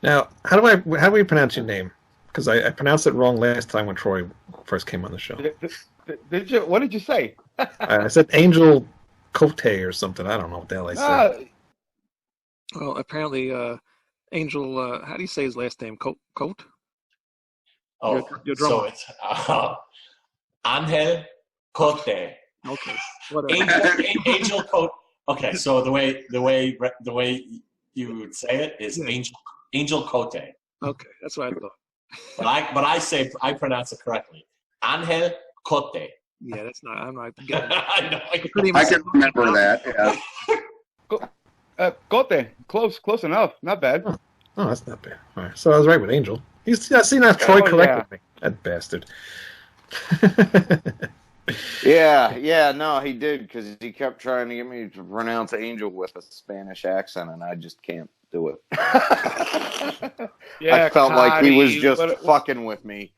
Now, how do we pronounce your name? Because I pronounced it wrong last time when Troy first came on the show. Did you? What did you say? I said Angel Cotte or something. I don't know what the hell I said. Well, apparently, Angel. How do you say his last name? Cotte. Oh, your so it's Angel Cotte. Okay. Whatever. Angel Cotte. Okay, so the way you would say it is Angel Cotte. Okay, that's what I thought. But I pronounce it correctly. Angel Cotte. Yeah, that's not. I'm not getting it. I know. I can remember that. Yeah. Cote. Close enough. Not bad. Oh, that's not bad. All right, so I was right with Angel. See now Troy corrected me. That bastard. Yeah, no, he did, because he kept trying to get me to pronounce Angel with a Spanish accent, and I just can't do it. Yeah, I felt like he was just fucking with me.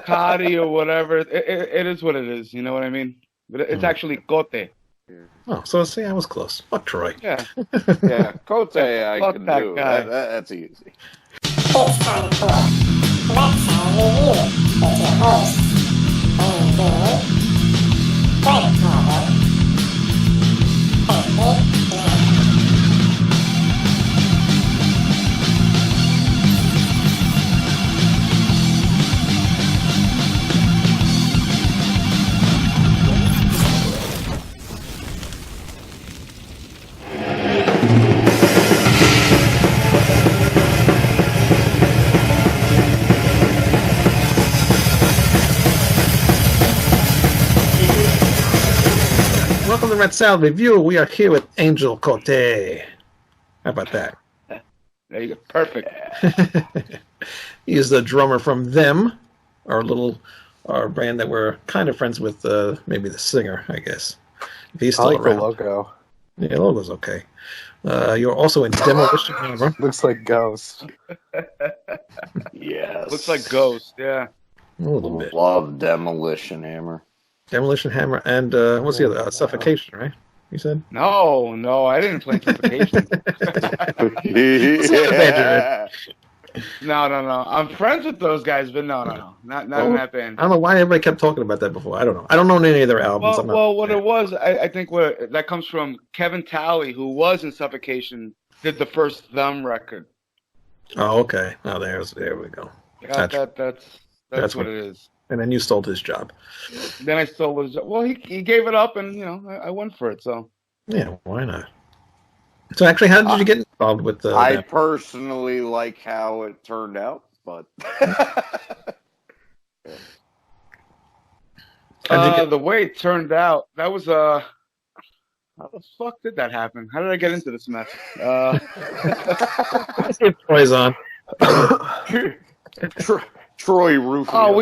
Cotte or whatever. It is what it is. You know what I mean? But it's actually Cote. Oh, so see, I was close. Fuck Troy. Yeah. Yeah, Cote I Fuck can that do. guy. That's easy. It's time for RatSaladReview with your host, Angel Cotte. Welcome to RatSaladReview. We are here with Angel Cotte. How about that? There you go. Perfect. He is the drummer from Them, our band that we're kind of friends with. Maybe the singer, I guess. If he's still I like around. the logo. Yeah, the logo's okay. You're also in Demolition Hammer. Looks like Ghost. Yes. Looks like Ghost. Yeah. A little bit. Love Demolition Hammer. Demolition Hammer and what's the other? Suffocation, right? You said? No, I didn't play Suffocation. Yeah. No. I'm friends with those guys, but no. Not in that band. I don't know why everybody kept talking about that before. I don't know. I don't know any of their albums. Well, what it was, I think that comes from Kevin Talley, who was in Suffocation, did the first Them record. Oh, okay. Oh, there we go. Yeah, that's what it is. And then you stole his job. Then I stole his job. Well, he gave it up, and I went for it. So yeah, why not? So actually, how did you get involved with I that? personally like how it turned out, but the way it turned out, that was how the fuck did that happen? How did I get into this mess? Troy's on. Troy Rufio. Oh,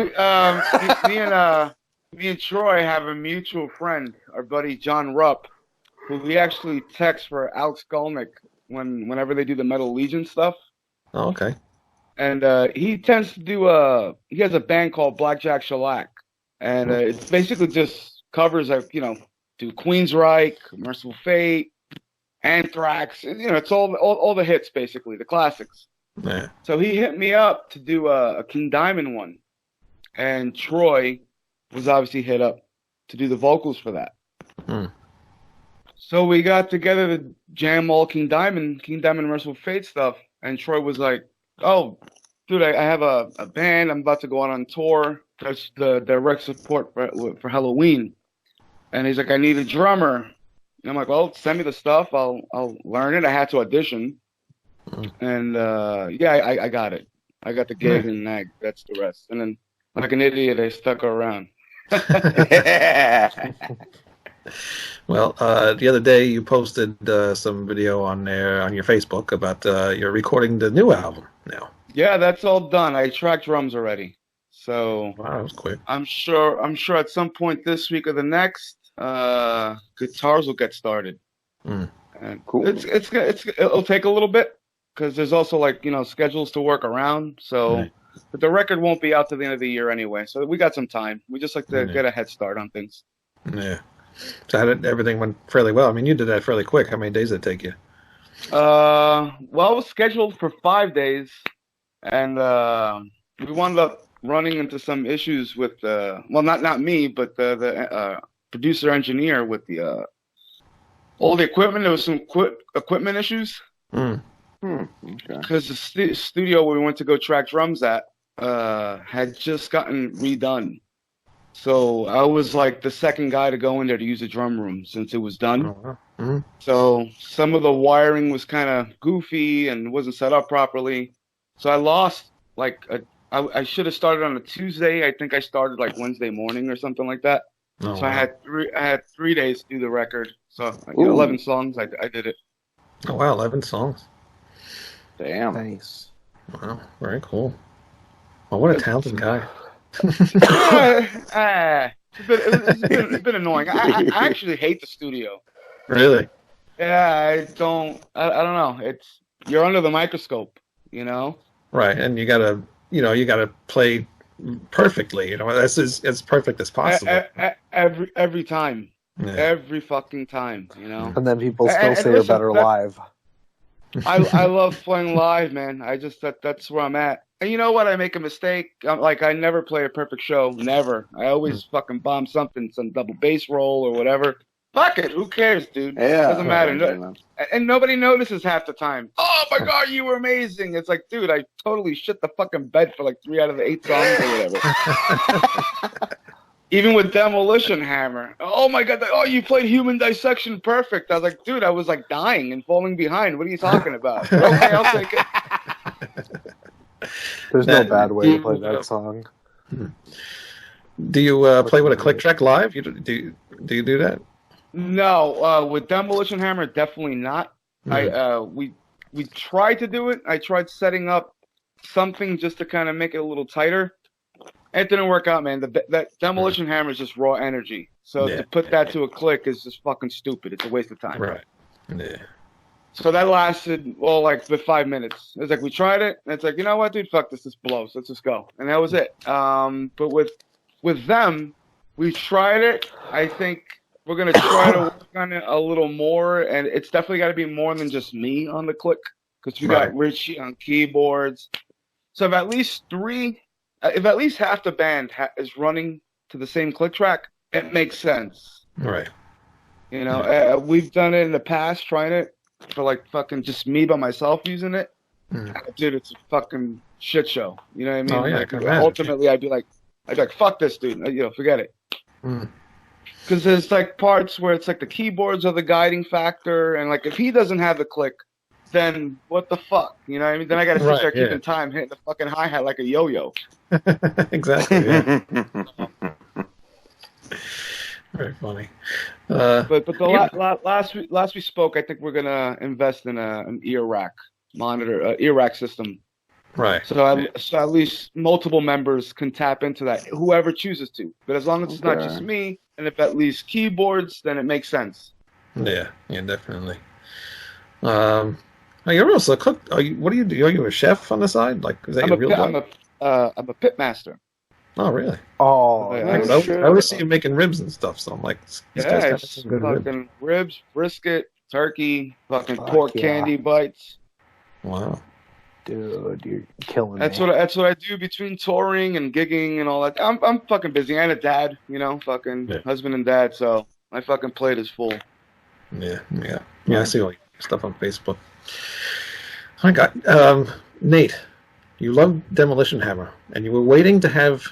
me and Troy have a mutual friend, our buddy John Rupp, who we actually text for Alex Skolnick whenever they do the Metal Legion stuff. Oh, okay. And he tends to do he has a band called Blackjack Shellac, and it's basically just covers of do Queensryche, Merciful Fate, Anthrax. It's all the hits basically, the classics. Yeah. So he hit me up to do a King Diamond one, and Troy was obviously hit up to do the vocals for that. So we got together to jam all King Diamond Merciful Fate stuff, and Troy was like, "Oh, dude, I have a band. I'm about to go on tour. That's the direct support for Halloween." And he's like, "I need a drummer." And I'm like, "Well, send me the stuff. I'll learn it." I had to audition. And I got it. I got the gig, and that's the rest. And then, like an idiot, I stuck around. Well, the other day you posted some video on your Facebook about you're recording the new album now. Yeah, that's all done. I tracked drums already. So Wow, that was quick. I'm sure at some point this week or the next, guitars will get started. And Cool. It'll take a little bit, because there's also schedules to work around. So, but the record won't be out to the end of the year anyway. So we got some time. We just like to get a head start on things. Yeah. So everything went fairly well. I mean, you did that fairly quick. How many days did it take you? Well, it was scheduled for 5 days, and we wound up running into some issues with well, not me, but the producer engineer with the all the equipment. There was some equipment issues Mm. Okay. because the studio we went to go track drums at had just gotten redone. So I was like the second guy to go in there to use the drum room since it was done. Oh, wow. Mhm. So some of the wiring was kind of goofy and wasn't set up properly. So I lost I should have started on a Tuesday. I think I started like Wednesday morning or something like that. Oh, So wow. I had 3 days to do the record. So Ooh. 11 songs. I did it. Oh, wow, 11 songs. Damn. Nice. Wow, very cool. Well, what a talented guy. It's been annoying. I actually hate the studio. Really? Yeah, I don't know. It's you're under the microscope, you know. Right, and you gotta play perfectly. That's as perfect as possible. Every time, Yeah. every fucking time, you know. And then people still And say you're listen, better that- live. I love playing live, man. That's where I'm at. And you know what? I make a mistake. I never play a perfect show. Never. I always fucking bomb something, some double bass roll or whatever. Fuck it. Who cares, dude? Yeah. Doesn't matter. No. And nobody notices half the time. Oh my god, you were amazing. It's like, dude, I totally shit the fucking bed for like 3 out of the 8 songs or whatever. Even with Demolition Hammer. Oh my god, you played Human Dissection perfect. I was like, dude, I was like dying and falling behind. What are you talking about? Okay, I'll take it. There's no bad way to play that song. Do you play with a click track live? Do you do that? No, with Demolition Hammer, definitely not. We tried to do it. I tried setting up something just to kind of make it a little tighter. It didn't work out, man. That Demolition Hammer is just raw energy. So to put that to a click is just fucking stupid. It's a waste of time. Right. Yeah. So that lasted, like the 5 minutes. It was like, we tried it, and it's like, you know what, dude, fuck this blows. Let's just go. And that was it. But with them, we tried it. I think we're going to try to work on it a little more, and it's definitely got to be more than just me on the click, because we got Richie on keyboards. So if at least half the band is running to the same click track, it makes sense. Right. You know, we've done it in the past, trying it for like fucking just me by myself using it. Dude, it's a fucking shit show. You know what I mean? Oh, yeah, Like, I can imagine. ultimately, I'd be like, fuck this, dude. Forget it. Because there's like parts where it's like the keyboards are the guiding factor, and like if he doesn't have the click, then what the fuck? You know what I mean? Then I got to sit there keeping time, hitting the fucking hi-hat like a yo-yo. Exactly. Yeah. Very funny. But the last we spoke, I think we're gonna invest in an ear rack monitor, ear rack system. Right. So at least multiple members can tap into that, whoever chooses to. But as long as it's not just me, and if at least keyboards, then it makes sense. Yeah, definitely. You're also a cook. What do you do? Are you a chef on the side? Like, is that your real job? I'm a pit master. Oh, really? Oh, Yeah. I always see you making ribs and stuff, so I'm like, these guys got It's some good ribs. fucking ribs, brisket, turkey, fucking Fuck pork yeah. candy bites. Wow. dude, you're killing That's me. what I do between touring and gigging and all that. I'm fucking busy. And a dad, fucking husband and dad. So my fucking plate is full. Yeah. I see all your stuff on Facebook. I got Nate. You love Demolition Hammer, and you were waiting to have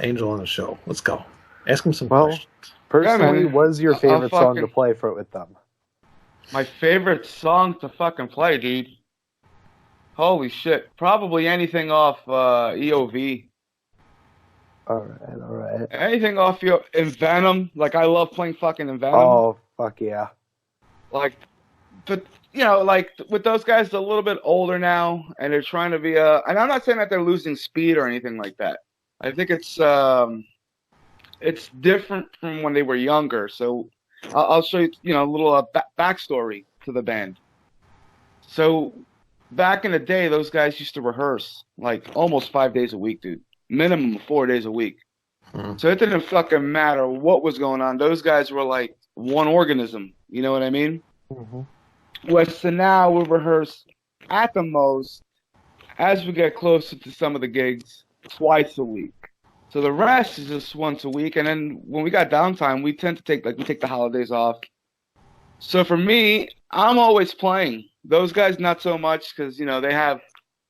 Angel on the show. Let's go. Ask him some questions. Personally, man. what was your favorite song to fucking- play for it with them? My favorite song to fucking play, dude. Holy shit. Probably anything off EOV. All right. Anything off in Venom. Like, I love playing fucking in Venom. Oh, fuck yeah. Like, but, like, with those guys, they're a little bit older now, and they're trying to be and I'm not saying that they're losing speed or anything like that. I think it's different from when they were younger. So I'll show you, a little backstory to the band. So back in the day, those guys used to rehearse like almost 5 days a week, dude. Minimum of 4 days a week. Mhm. So it didn't fucking matter what was going on. Those guys were like one organism. You know what I mean? Mm-hmm. So now we rehearse at the most, as we get closer to some of the gigs, twice a week. So the rest is just once a week, and then when we got downtime, we tend to take the holidays off. So for me, I'm always playing. Those guys not so much because they have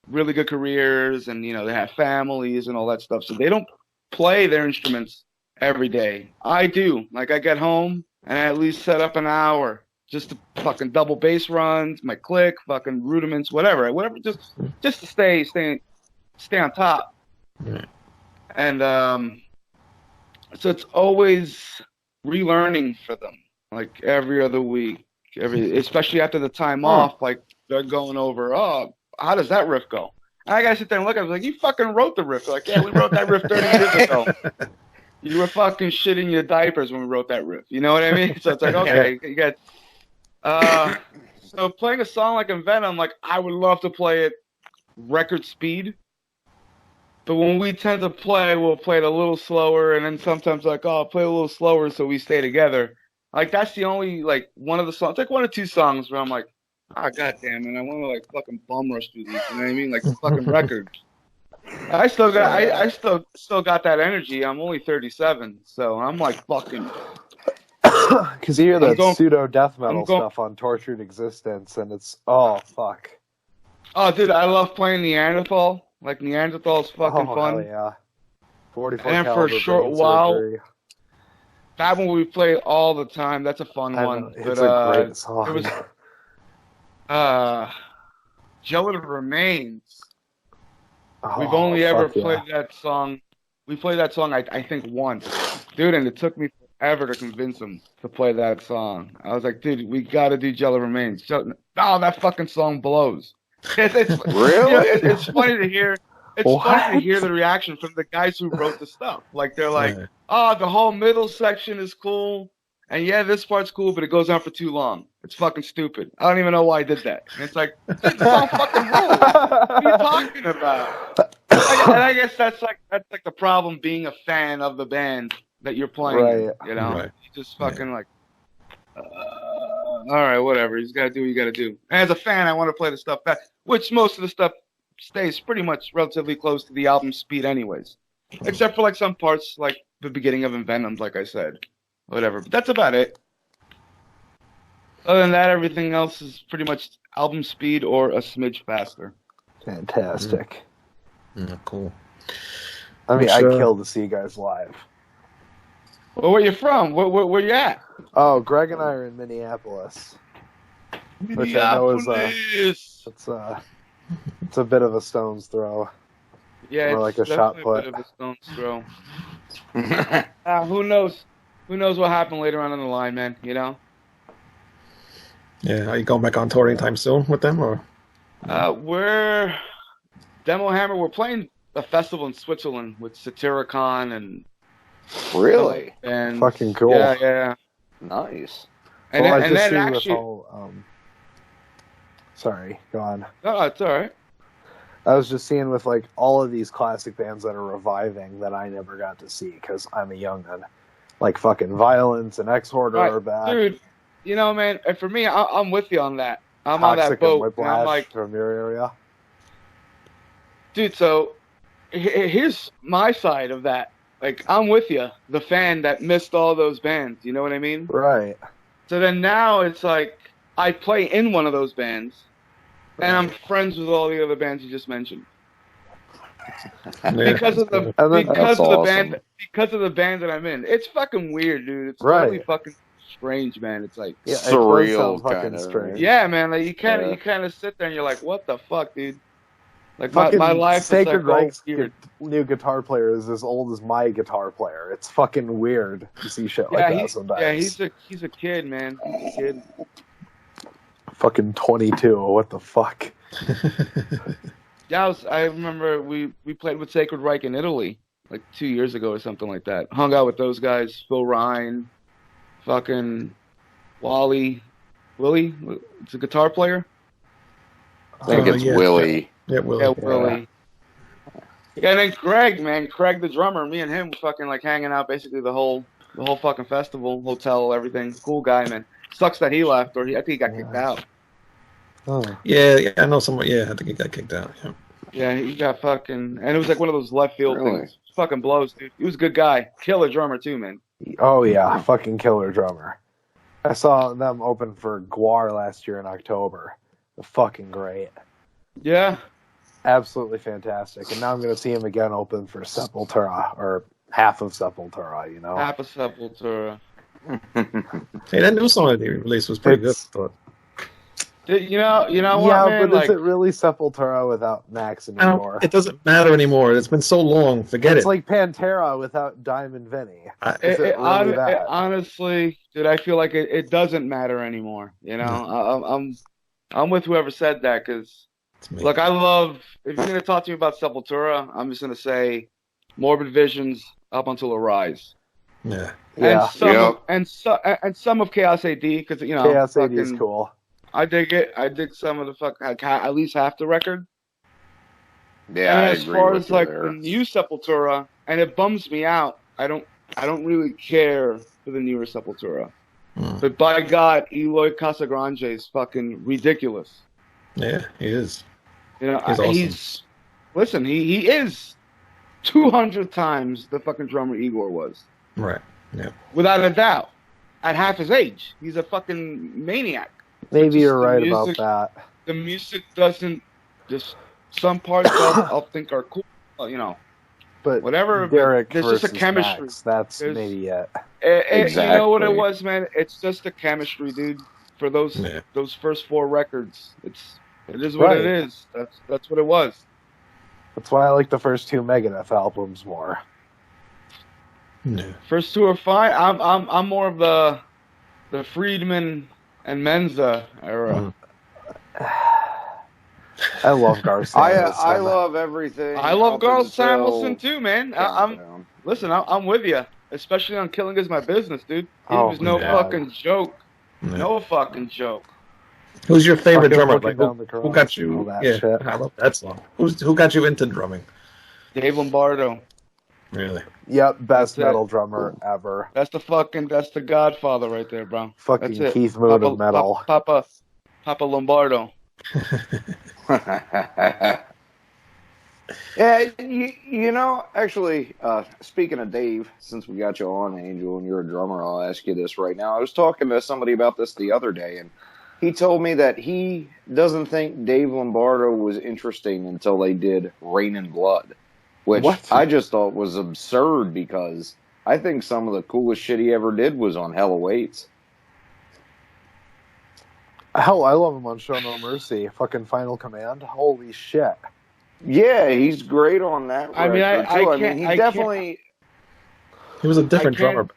really good careers and they have families and all that stuff. So they don't play their instruments every day. I do. Like I get home and I at least set up an hour just to fucking double bass runs, my click, fucking rudiments, whatever, just to stay on top. Yeah. And so it's always relearning for them, like every other week, especially after the time off, like they're going over, oh, how does that riff go? And I gotta sit there and look at it, like, you fucking wrote the riff. They're like, yeah, we wrote that riff 30 years ago. You were fucking shitting your diapers when we wrote that riff. You know what I mean? So it's like, okay, you got. So playing a song like Envenom, like I would love to play it record speed. But when we tend to play, we'll play it a little slower, and then sometimes like, oh, I'll play a little slower so we stay together. Like that's the only one of the songs, like one or two songs where I'm like, oh goddamn, man, I want to fucking bum rush through these. You know what I mean? Like fucking records. I still got that energy. I'm only 37, so I'm like fucking. Because you hear that pseudo death metal stuff on Tortured Existence, and it's fuck. Oh, dude, I love playing Neanderthal. Like Neanderthal's fucking fun. Hell yeah. 44 and for a short while, that one we play all the time. That's a fun one. It's a great song. It was Jello Remains. We've only ever played that song. We played that song, I think, once. Dude, and it took me forever to convince him to play that song. I was like, dude, we got to do Jello Remains. Oh, that fucking song blows. It's really? It's funny to hear. It's funny to hear the reaction from the guys who wrote the stuff. Like they're like, "Oh, the whole middle section is cool, and yeah, this part's cool, but it goes on for too long. It's fucking stupid. I don't even know why I did that." And it's like, it's all fucking rules. What are you talking about? And I guess that's like the problem being a fan of the band that you're playing. Right. You know, Right. you just fucking all right, whatever. You just gotta do what you gotta do. And as a fan, I want to play the stuff back, which most of the stuff stays pretty much relatively close to the album speed, anyways. Except for some parts, like the beginning of Envenom, like I said, whatever. But that's about it. Other than that, everything else is pretty much album speed or a smidge faster. Fantastic. Cool. I mean, I killed to see you guys live. Well, where you from? Where you at? Oh, Greg and I are in Minneapolis. Which I know is it's a bit of a stone's throw. Yeah, or it's like a shot put. A bit of a stone's throw. Who knows? Who knows what happened later on in the line, man? You know. Yeah, are you going back on tour anytime soon with them, or? We're Demo Hammer. We're playing a festival in Switzerland with Satyricon and. Really? And fucking cool. Yeah. Nice. And well, then actually, sorry, go on. No, it's all right. I was just seeing with all of these classic bands that are reviving that I never got to see because I'm a young'un. Like fucking Violence and Exhorder are back. Dude, you know, man, and for me, I'm with you on that. I'm Toxic on that boat. And Whiplash I'm like, from your area. Dude, so here's my side of that. Like, I'm with you, the fan that missed all those bands. You know what I mean? Right. So then now it's like I play in one of those bands, and I'm friends with all the other bands you just mentioned. Because of the band that I'm in. It's fucking weird, dude. It's really fucking strange, man. It's like surreal, kind of strange. Yeah, man. Like you kind of sit there and you're like, what the fuck, dude? Like my life Sacred is Reich's new guitar player is as old as my guitar player. It's fucking weird to see shit like that sometimes. Yeah, he's a kid, man. He's a kid. Fucking 22. What the fuck? Yeah, I remember we played with Sacred Reich in Italy like 2 years ago or something like that. Hung out with those guys, Phil Ryan, fucking Willie. It's a guitar player. I think it's Willie. Yeah, Willie. Yeah, Willie. Yeah, and then Craig, man, Craig the drummer. Me and him fucking hanging out basically the whole fucking festival, hotel, everything. Cool guy, man. Sucks that he left, or I think he got kicked out. Oh. Yeah, I know someone. Yeah, I think he got kicked out. Yeah. Yeah, he got fucking, and it was like one of those left field Really? things. Fucking blows, dude. He was a good guy, killer drummer too, man. Oh yeah, fucking killer drummer. I saw them open for Guar last year in October. Fucking great. Yeah. Absolutely fantastic. And now I'm going to see him again open for Sepultura, or half of Sepultura, you know? Half a Sepultura. Hey, that new song that he released was pretty It's- good. You know what, Yeah, man? but Like, is it really Sepultura without Max anymore? It doesn't matter anymore. It's been so long. Forget It's it. like Pantera without Diamond Vinny. it, it really that? honestly, dude, I feel like it doesn't matter anymore. You know, I'm with whoever said that because, It's me. look, I love. If you're gonna talk to me about Sepultura, I'm just gonna say, Morbid Visions up until Arise. Yeah. Yeah. And some of Chaos AD because you know Chaos AD is fucking- cool. I dig it. I dig some of the at least half the record. Yeah, And I as agree far with as you like there. the new Sepultura, and it bums me out. I don't really care for the newer Sepultura. Mm. But by God, Eloy Casagrande is fucking ridiculous. Yeah, he is. You know, He's awesome. he is 200 times the fucking drummer Igor was, Right. Yeah. without a doubt. At half his age, he's a fucking maniac. Maybe just you're the right music- about that. The music doesn't just some parts I'll think are cool, you know. But Whatever, Derek there's just a versus chemistry. Max, that's There's- maybe it. You know what it Exactly. was, man? It's just the chemistry, dude. For those Yeah. those first 4 records, it is what it Right. is. That's what it was. That's why I like the first 2 Megadeth albums more. Yeah. First 2 are fine. I'm more of the Friedman and Menza era. I love Garth I Samuelson. love everything. I love up Garth until Samuelson too, man. Countdown. I'm with you, especially on Killing Is My Business, dude. He Oh, was no yeah. fucking joke. Yeah. No fucking joke. Who's your favorite Fucking drummer? looking Like, down the who cross got and all you? that Yeah, shit. I love that song. Who got you into drumming? Dave Lombardo. Really? Yep, best That's it. metal drummer ever. That's the Godfather right there, bro. Fucking That's it. Keith Moon of metal. Papa Lombardo. Yeah, you know, actually, speaking of Dave, since we got you on, Angel, and you're a drummer, I'll ask you this right now. I was talking to somebody about this the other day, and he told me that he doesn't think Dave Lombardo was interesting until they did Rain and Blood, which What? I just thought was absurd because I think some of the coolest shit he ever did was on Hell Awaits. Hell, I love him on Show No Mercy. Fucking Final Command. Holy shit. Yeah, he's great on that I mean, record, I too. can't- he I can't- definitely... He was a different drummer.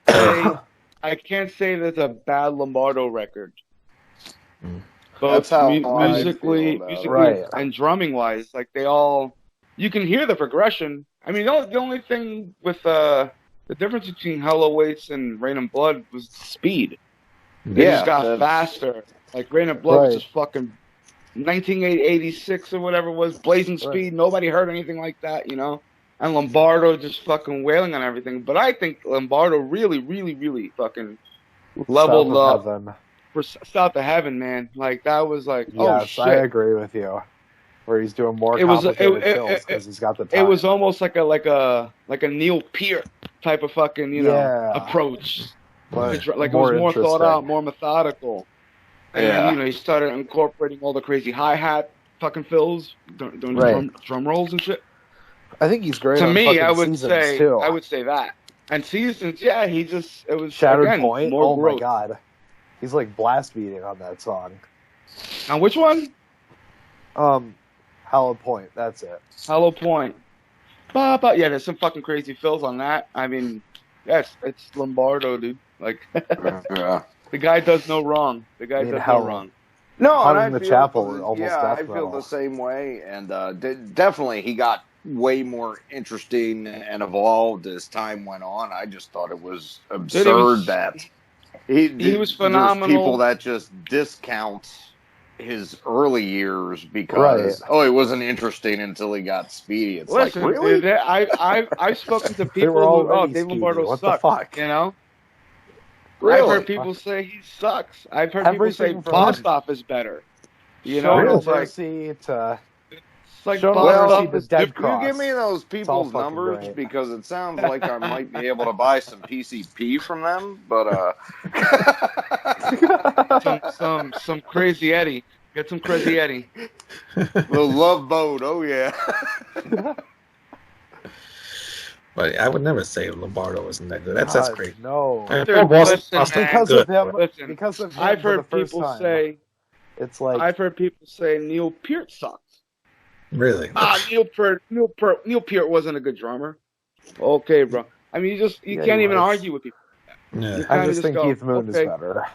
I can't say that's a bad Lombardo record. Mm. Both That's how I musically, feel about it. Right. and drumming wise, like they all, you can hear the progression. I mean, the only thing with the difference between Hell Awaits and Rain and Blood was speed. They Yeah, just got that's- faster. Like Rain and Blood was Right. just fucking 1986 or whatever it was, blazing speed. Right. Nobody heard anything like that, you know. And Lombardo just fucking wailing on everything. But I think Lombardo really, really, really fucking leveled South up of Heaven. for South of Heaven, man. Like that was like, oh Yes, shit. I agree with you. Where he's doing more It was- complicated fills because he's got the time. It was almost like a Neil Peart type of fucking Yeah. approach. But Like it was more thought interesting. out, more methodical. And Yeah. then, he started incorporating all the crazy hi-hat fucking fills, doing Right. drum rolls and shit. I think he's great To on me, fucking I would Seasons, say too. I would say that. And Seasons, yeah, it was Shattered again, Point. more Oh my growth. god. He's like blast beating on that song. On which one? Hollow Point, that's it. Hollow Point. Ba-ba. Yeah, there's some fucking crazy fills on that. I mean, yes, it's Lombardo, dude. Like, Yeah. the guy does no wrong. The guy does hell, no wrong. No, Hung and I in the feel Chapel, almost yeah, death I feel metal. the same way, and definitely he got way more interesting and evolved as time went on. I just thought it was absurd that he was there's phenomenal. people that just discount his early years because he wasn't interesting until he got speedy. It's Listen, like really. dude, I've spoken to They were people who, already Dave Lombardo speedy. What sucks. the fuck? You know? Really? I've heard people say he sucks. I've heard people say Everything from- Bostoff is better. You know, Show it's like, mercy to it's like show Bob mercy Buffett's to Dead Can Cross. you give me those people's fucking numbers? great. Because it sounds like I might be able to buy some PCP from them, but some crazy Eddie. Get some crazy Eddie. the Love Boat, oh yeah. But I would never say Lombardo isn't that good. That's great. No. Dude, listen, Because good. of him. Listen, Because of him. I've for the heard first people time, say. it's like I've heard people say Neil Peart sucks. Really? Neil Peart wasn't a good drummer. Okay, bro. I mean, you Yeah, can't he even was. argue with people. Yeah. You I kinda just think go, Keith Moon is okay, better.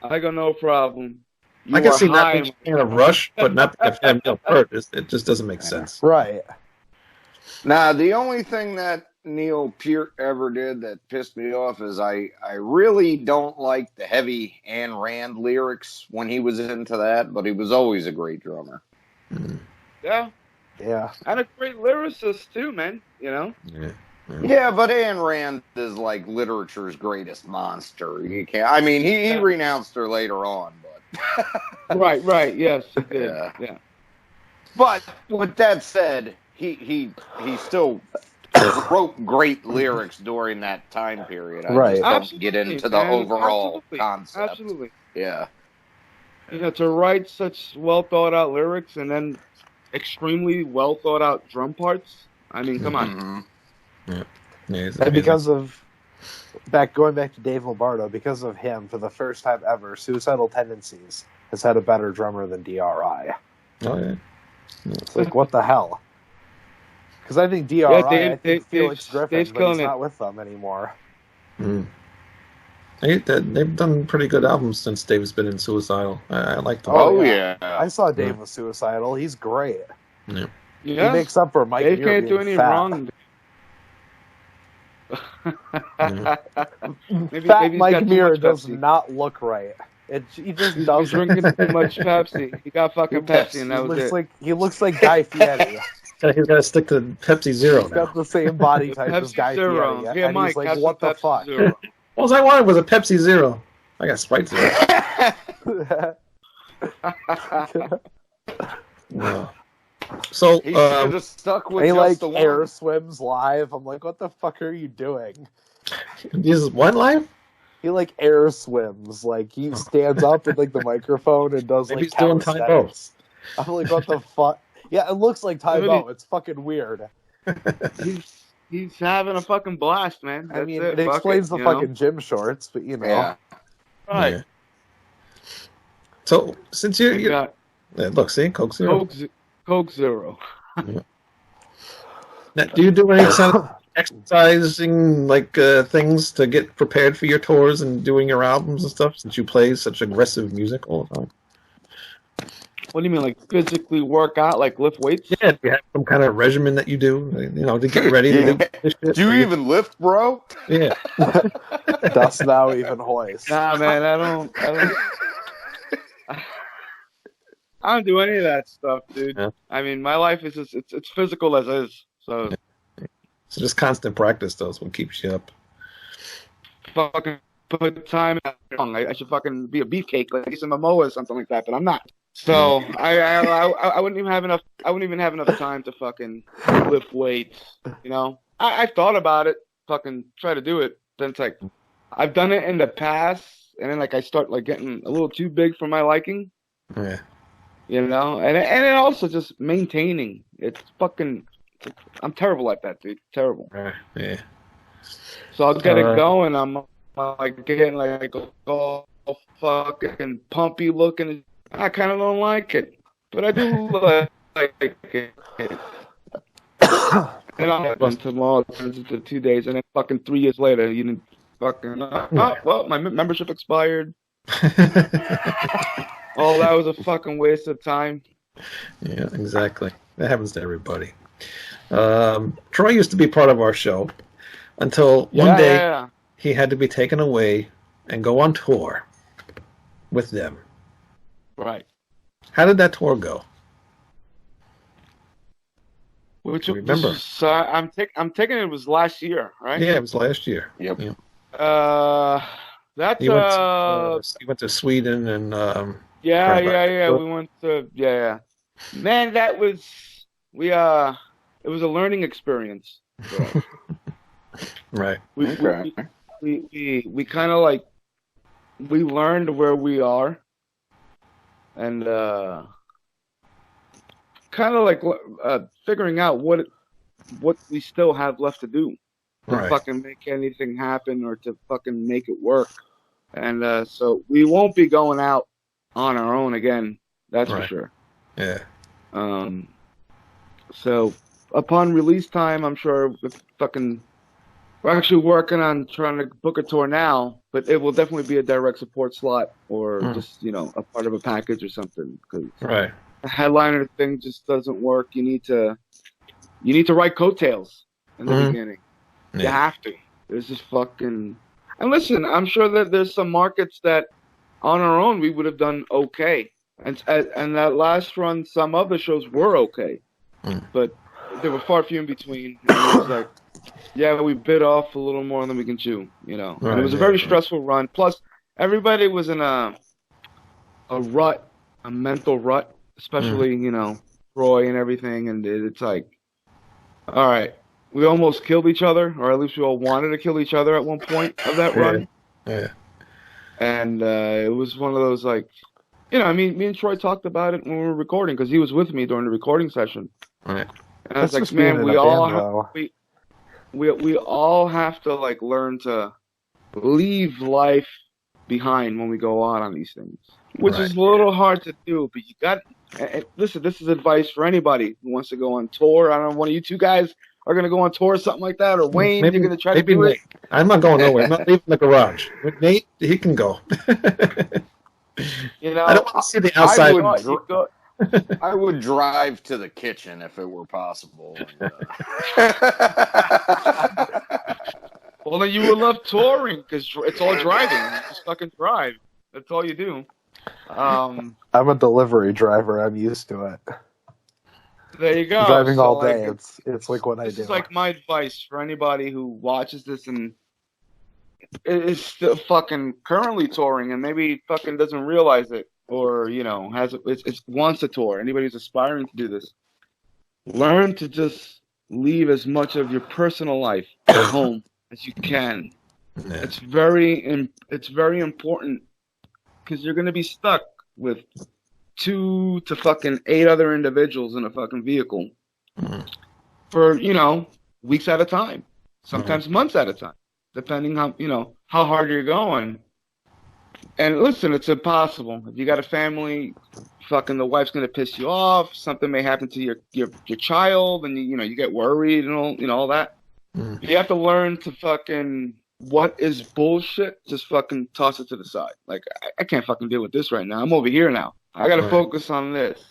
I got no problem. You I can are see not high. being a fan of Rush, but not being a fan of Neil Peart. It just doesn't make sense. Right. Now, the only thing that Neil Peart ever did that pissed me off is I really don't like the heavy Ayn Rand lyrics when he was into that, but he was always a great drummer. Yeah, Yeah. and a great lyricist too, man. You know. Yeah. Yeah, but Ayn Rand is like literature's greatest monster. You can't. I mean, he renounced her later on, but Right. Yes, he did. Yeah. Yeah. But with that said, he still wrote great lyrics during that time period. I Right. just don't get into the man. overall Absolutely. concept. Absolutely. Yeah. You know, to write such well thought out lyrics and then extremely well thought out drum parts. I mean, come on. Mhm. Yeah, And because of going back to Dave Lombardo, because of him, for the first time ever, Suicidal Tendencies has had a better drummer than DRI. Oh yeah. It's like, what the hell? Because I think DRI, I think Felix Griffin, Dave's but killing he's it. not with them anymore. Mm. They've done pretty good albums since Dave's been in Suicidal. I like them. Oh, yeah. yeah. I saw Dave with Suicidal. He's great. Yeah. He Yeah. makes up for Mike Dave Muir can't do being any fat. wrong. maybe Fat he's Mike got too Muir much does Pepsi. not look right. He just He's doesn't. drinking too much Pepsi. He got fucking Pepsi, and that was it. He looks like Guy Fieri. He's got to stick to Pepsi Zero He's now. got the same body type as Pepsi Guy Zero. Fieri. Yeah, And Mike, he's like, have what some the Pepsi fuck? Zero. All I wanted was a Pepsi Zero. I got Sprite Zero. Wow. So, He should have stuck with He just like the one. air swims live. I'm like, what the fuck are you doing? this is one live? He like air swims. Like he stands up with like the microphone and does Maybe like he's doing Tybo. calisthenics. I'm like, what the fuck? Yeah, it looks like Maybe- Tybo. It's fucking weird. He's having a fucking blast, man. I That's mean, it. it Fuck explains the you know? fucking gym shorts, but you know. Yeah. Right. Yeah. So, since You you're got look, see, Coke Zero. Coke Zero. Now, do you do any kind of exercising things to get prepared for your tours and doing your albums and stuff? Since you play such aggressive music all the time. What do you mean, like physically work out, like lift weights? Yeah, do you have some kind of regimen that you do, to get ready to do this shit? Do you even lift, bro? Yeah. Dost thou even hoist? Nah, man, I don't do any of that stuff, dude. Yeah. I mean, my life is just it's physical as is. So So just constant practice, though, is what keeps you up. fucking put time in. I should fucking be a beefcake, like Jason Momoa or something like that, but I'm not. So I wouldn't even have enough. I wouldn't even have enough time to fucking lift weights. I thought about it, fucking try to do it. Then it's like I've done it in the past, and then I start getting a little too big for my liking. Yeah. And then also just maintaining. It's fucking. I'm terrible at that, dude. Terrible. Yeah. So I'll get it going. I'm getting all fucking pumpy looking. I kind of don't like it, but I do like it. And I'll have one tomorrow, turns into 2 days, and then fucking 3 years later, you didn't fucking. Well, my membership expired. Oh, that was a fucking waste of time. Yeah, exactly. That happens to everybody. Troy used to be part of our show until one day he had to be taken away and go on tour with them. Right. How did that tour go? Which remember? I'm taking it was last year, right? Yeah, it was last year. Yep. Yeah. That's He went to Sweden and Yeah, Right. yeah. We went to Man, that was it was a learning experience for us. Right. We kind of like we learned where we are, and kind of like figuring out what we still have left to do to Right. fucking make anything happen or to fucking make it work. And so we won't be going out on our own again. That's for Right. sure. Yeah. So upon release time, I'm sure we're actually working on trying to book a tour now, but it will definitely be a direct support slot or just, a part of a package or something. Because Right. the headliner thing just doesn't work. You need to write coattails in the beginning. You Yeah. have to. There's just fucking. And listen, I'm sure that there's some markets that on our own we would have done okay. And that last run, some other shows were okay. But there were far few in between. And it was like, yeah, we bit off a little more than we can chew, Right, And it was a very stressful run. Plus, everybody was in a rut, a mental rut, especially, Roy and everything. And it's like, all right, we almost killed each other, or at least we all wanted to kill each other at one point of that run. Yeah. And it was one of those, like, me and Troy talked about it when we were recording because he was with me during the recording session. Right. And I was like, man, we all have to like learn to leave life behind when we go out on these things, which is a little hard to do. But you got listen. This is advice for anybody who wants to go on tour. I don't know, one of you two guys are going to go on tour or something like that, or Wayne, Maybe, you're going to try to do Nate. it. I'm not going nowhere. I'm not leaving the garage. With Nate, he can go. I don't want to see the outside. I would drive to the kitchen if it were possible. Well, then you would love touring because it's all driving. You just fucking drive. That's all you do. I'm a delivery driver. I'm used to it. There you go. Driving all like, day. It's like what I do. This is like my advice for anybody who watches this and is still fucking currently touring and maybe fucking doesn't realize it or, wants to tour. Anybody who's aspiring to do this. Learn to just leave as much of your personal life at home as you can. Yeah. It's very important because you're going to be stuck with 2 to fucking 8 other individuals in a fucking vehicle for, weeks at a time, sometimes months at a time, depending how hard you're going. And listen, it's impossible. If you got a family, fucking the wife's going to piss you off. Something may happen to your child and you get worried and all that. You have to learn to fucking what is bullshit, just fucking toss it to the side. Like, I can't fucking deal with this right now. I'm over here now. I got to focus on this.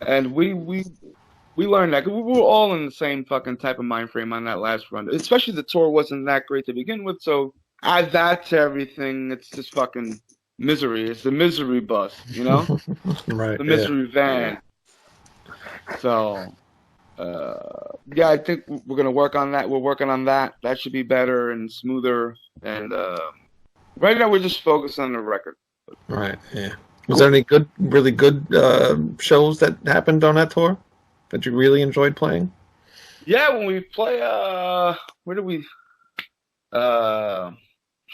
And we learned that. 'Cause we were all in the same fucking type of mind frame on that last run. Especially the tour wasn't that great to begin with. So add that to everything. It's just fucking misery. It's the misery bus, Right. The misery van. So, I think we're going to work on that. We're working on that. That should be better and smoother. And right now we're just focused on the record. Right, yeah. Was there any really good shows that happened on that tour that you really enjoyed playing? Yeah, when we play, where did we, trying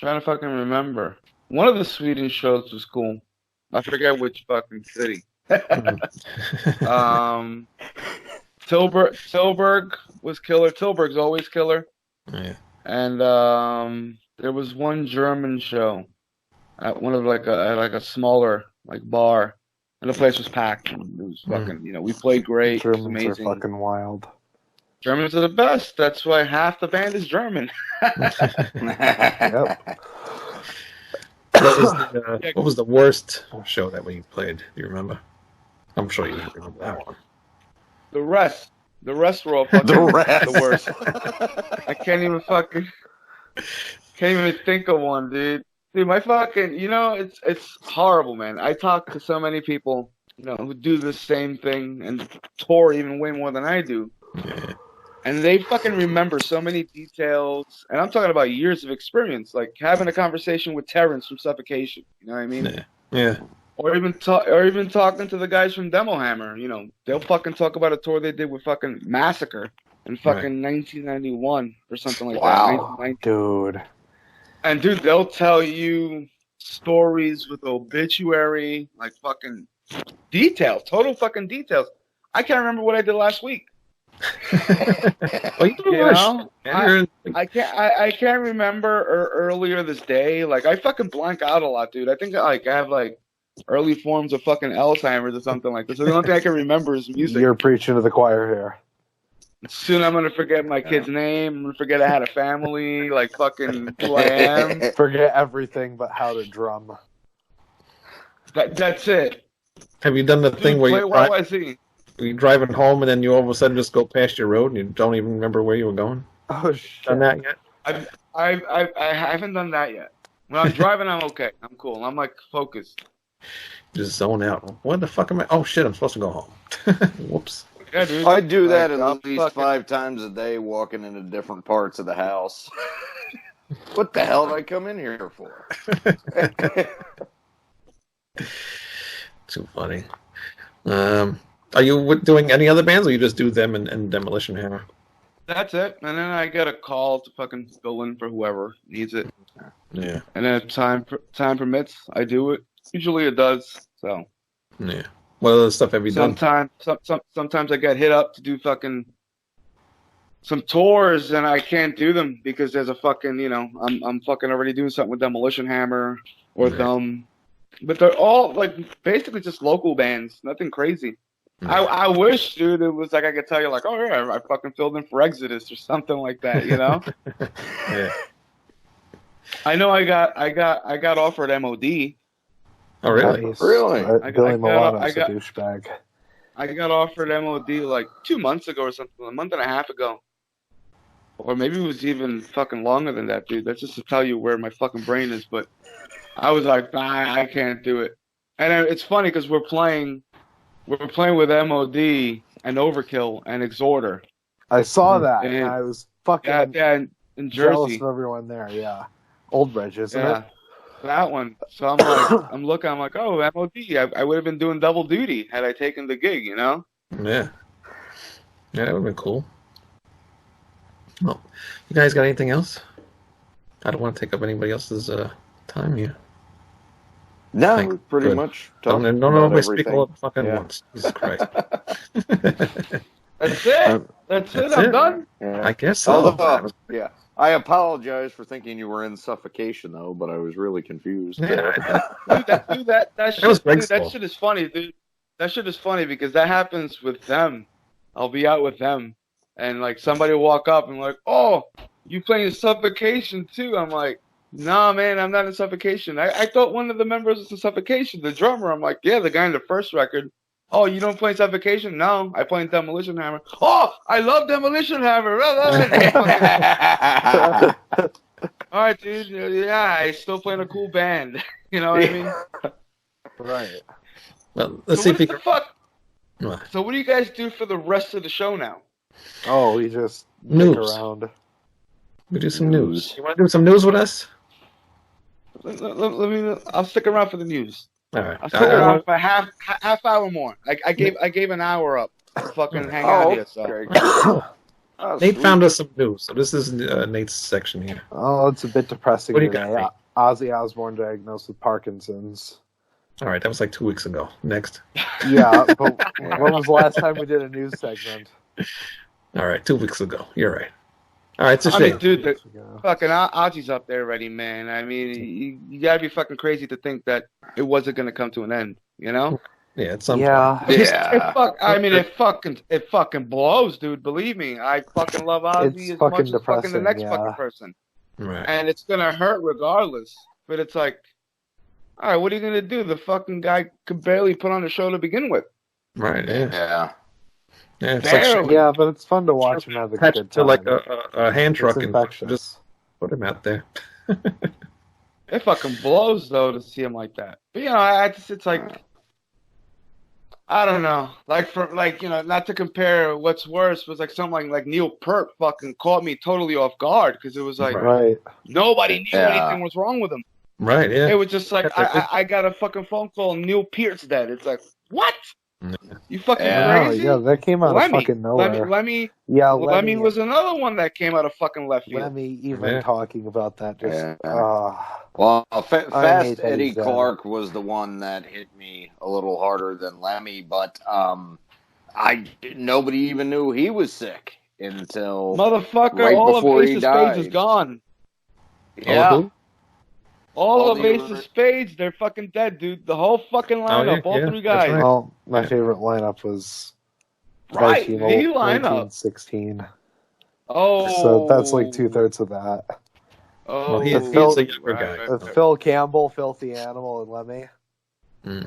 to fucking remember. One of the Sweden shows was cool. I forget which fucking city. Tilburg was killer. Tilburg's always killer. Yeah. And there was one German show at one of like a smaller bar, and the place was packed. And it was fucking, we played great. Germans it was amazing. are fucking wild. Germans are the best. That's why half the band is German. Yep. What was the worst show that we played? Do you remember? I'm sure you remember that one. The rest were all fucking the worst. I can't even think of one, dude. Dude, my fucking, it's horrible, man. I talk to so many people, who do the same thing and tour even way more than I do. Yeah. And they fucking remember so many details. And I'm talking about years of experience, like having a conversation with Terrence from Suffocation. You know what I mean? Yeah. Or even talking to the guys from Demo Hammer. You know, they'll fucking talk about a tour they did with fucking Massacre in fucking 1991 or something like that. Wow, dude. And dude, they'll tell you stories with obituary, like fucking details, total fucking details. I can't remember what I did last week. Well, you know? I can't remember earlier this day. Like I fucking blank out a lot, dude. I think I have like early forms of fucking Alzheimer's or something like this. So the only thing I can remember is music. You're preaching to the choir here. Soon I'm gonna forget my kid's name. I'm gonna forget I had a family. Like fucking who I am. Forget everything but how to drum. That's it. Have you done the thing where you're driving home and then you all of a sudden just go past your road and you don't even remember where you were going? Oh shit! Done that yet? I haven't done that yet. When I'm driving, I'm okay. I'm cool. I'm like focused. Just zone out. What the fuck am I? Oh shit! I'm supposed to go home. Whoops. Yeah, dude. I do that at least 5 times a day, walking into different parts of the house. What the hell did I come in here for? Too funny. Are you doing any other bands, or you just do them and Demolition Hammer? That's it. And then I get a call to fucking fill in for whoever needs it. Yeah. And then if time permits, I do it. Usually it does. So. Yeah. What other stuff have you done? Sometimes I get hit up to do fucking some tours and I can't do them because there's a fucking, you know, I'm fucking already doing something with Demolition Hammer or them. But they're all like basically just local bands, nothing crazy. I wish, dude, it was like I could tell you like, oh yeah, I fucking filled in for Exodus or something like that, you know? Yeah. I know I got offered MOD. Oh really? Nice. Really? Billy Milano's a douchebag. I got offered MOD like 2 months ago or something, a month and a half ago. Or maybe it was even fucking longer than that, dude. That's just to tell you where my fucking brain is. But I was like, I can't do it. And it's funny because we're playing with MOD and Overkill and Exhorder. I saw that, and I was fucking in jealous Jersey. of everyone there. Yeah, Old Bridge, isn't it? That one. So I'm like, I'm like, oh, MOD. I would have been doing double duty had I taken the gig, you know? Yeah. Yeah, that would have been cool. Well, you guys got anything else? I don't want to take up anybody else's time here. No, pretty much. Don't always speak all at fucking once. Jesus Christ. That's it. That's it. I'm done. Yeah. I guess so. Yeah. I apologize for thinking you were in suffocation, though, but I was really confused. Yeah, that shit is funny, dude. That shit is funny because that happens with them. I'll be out with them, and like somebody will walk up and like, "Oh, you playing Suffocation too?" I'm like, "Nah, man, I'm not in Suffocation. I thought one of the members was in Suffocation, the drummer." I'm like, "Yeah, the guy in the first record." "Oh, you don't play Suffocation?" "No, I play Demolition Hammer." "Oh, I love Demolition Hammer." All right, dude. Yeah, I still playing a cool band. You know what I mean? Right. Well, let's see if we can. So what do you guys do for the rest of the show now? Oh, we just News. dick around. We do some news. You want to do some news with us? I'll stick around for the news. All right. I'll stick around for half hour more. I gave an hour up to fucking hang out here. So. Nate found us some news, so this is Nate's section here. Oh, it's a bit depressing. What do you got? Ozzy Osbourne diagnosed with Parkinson's. All right, that was like 2 weeks ago. Next. Yeah, but when was the last time we did a news segment? All right, 2 weeks ago. You're right. All right, it's a shame. Dude, fucking Ozzy's up there already, man. I mean, you gotta be fucking crazy to think that it wasn't gonna come to an end, you know? Yeah, at some point. It fucking blows, dude. Believe me, I fucking love Ozzy as much as fucking the next fucking person. Right. And it's gonna hurt regardless. But it's like, all right, what are you gonna do? The fucking guy could barely put on a show to begin with. Right. Yeah. Yeah, it's yeah, but it's fun to watch him have a good time. To like a hand truck and just put him out there. It fucking blows though to see him like that. But you know, it's like, I don't know, not to compare what's worse, was like something like Neil Peart fucking caught me totally off guard because it was like nobody knew anything was wrong with him. Right, yeah. It was just like, I got a fucking phone call, Neil Peart's dead. It's like, what? You fucking crazy? Yeah, that came out of fucking nowhere. Lemmy Lemmy was another one that came out of fucking left field. Lemmy even talking about that just... Well, Fast Eddie Clark was the one that hit me a little harder than Lemmy, but nobody even knew he was sick until motherfucker. Right all before of he Ace of died. Spades is gone. Yeah, all of Ace of Spades, they're fucking dead, dude. The whole fucking lineup, all three guys. Right. Well, my favorite lineup was the lineup 1916. Oh, so that's like 2/3 of that. Oh, he's a younger guy. With Phil Campbell, Filthy Animal, and Lemmy.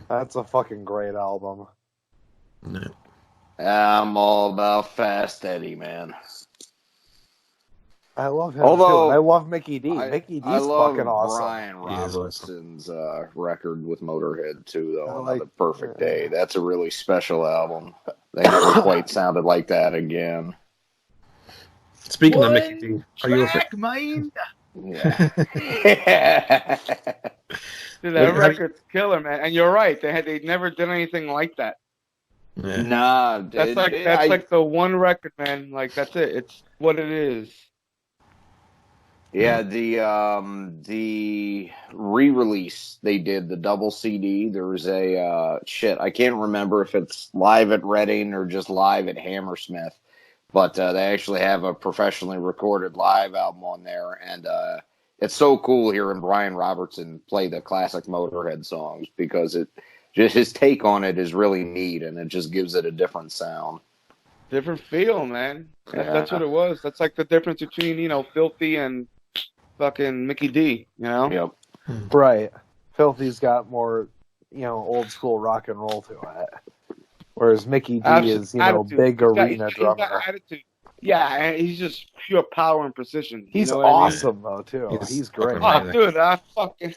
That's a fucking great album. No. I'm all about Fast Eddie, man. I love him too. I love Mickey D. Mickey D's fucking awesome. Brian Robertson's record with Motorhead too, though. Another Perfect Day. That's a really special album. They never quite sounded like that again. Speaking of Mickey D, are you mind? Yeah. Dude, that record's killer, man. And you're right. They never did anything like that. Yeah. Nah, that's like the one record, man. Like that's it. It's what it is. Yeah, the re-release they did, the double CD. There was a I can't remember if it's live at Reading or just live at Hammersmith, but they actually have a professionally recorded live album on there, and it's so cool hearing Brian Robertson play the classic Motorhead songs because his take on it is really neat, and it just gives it a different sound. Different feel, man. That's what it was. That's like the difference between, Filthy and fucking Mickey D, Yep. Right. Filthy's got more, old school rock and roll to it. Whereas Mickey D is, big arena drummer. He's got attitude. Yeah, and he's just pure power and precision. He's awesome, though, too. He's great. Oh, dude, I fucking...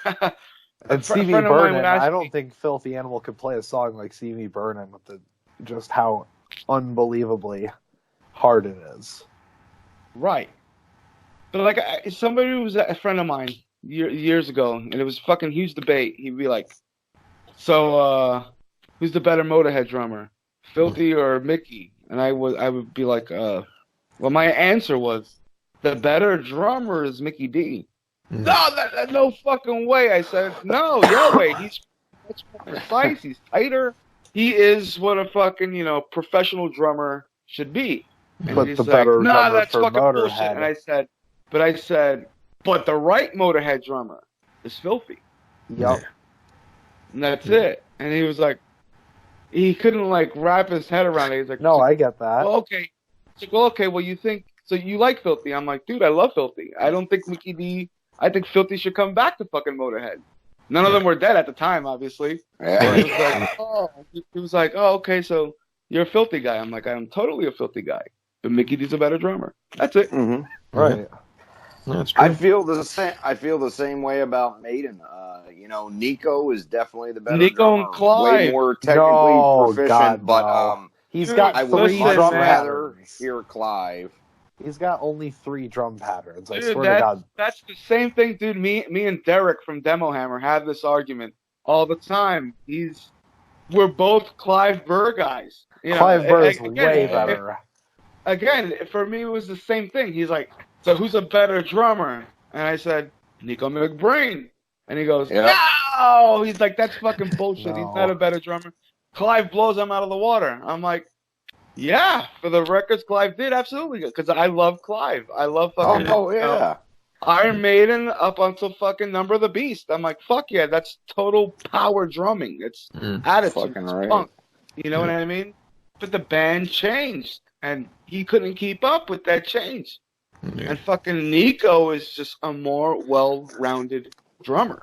And Stevie Byrne, I don't think Filthy Animal could play a song like Stevie Byrne with just how unbelievably hard it is. Right. But like somebody who was a friend of mine years ago, and it was fucking huge debate. He'd be like, "So, who's the better Motorhead drummer, Filthy or Mickey?" And I would be like, "Well, my answer was the better drummer is Mickey D." No fucking way. I said, "No, wait. He's much more precise. He's tighter. He is what a fucking professional drummer should be." And but the better drummer that's for fucking Motorhead. bullshit. And I said, but the right Motorhead drummer is Filthy. Yep. And that's it. And he was like, he couldn't wrap his head around it. He's like, no, I get that. Well, okay. He's like, well, you think so? You like Filthy? I'm like, dude, I love Filthy. I don't think Mickey D. I think Filthy should come back to fucking Motorhead. None of them were dead at the time, obviously. Yeah. He was like, oh, okay, so you're a Filthy guy. I'm like, I'm totally a Filthy guy. But Mickey D's a better drummer. That's it. Mm-hmm. Right. That's true. I feel the same way about Maiden. Nico is definitely the better Nico drummer. and Clive. Way more technically proficient, God, but he's got I three would drum rather patterns. hear Clive. He's got only 3 drum patterns. I Dude, swear to God. That's the same thing, dude. Me and Derek from Demo Hammer have this argument all the time. We're both Clive Burr guys. Clive Burr is way better. Again, for me, it was the same thing. He's like, so who's a better drummer? And I said, Nico McBrain. And he goes, no! He's like, that's fucking bullshit. No. He's not a better drummer. Clive blows him out of the water. I'm like, yeah, for the records Clive did, absolutely. Because I love Clive. I love fucking... Oh, yeah. Iron Maiden up until fucking Number of the Beast. I'm like, fuck yeah, that's total power drumming. It's attitude. Fucking it's right. punk. You know what I mean? But the band changed, and he couldn't keep up with that change. And fucking Nico is just a more well-rounded drummer.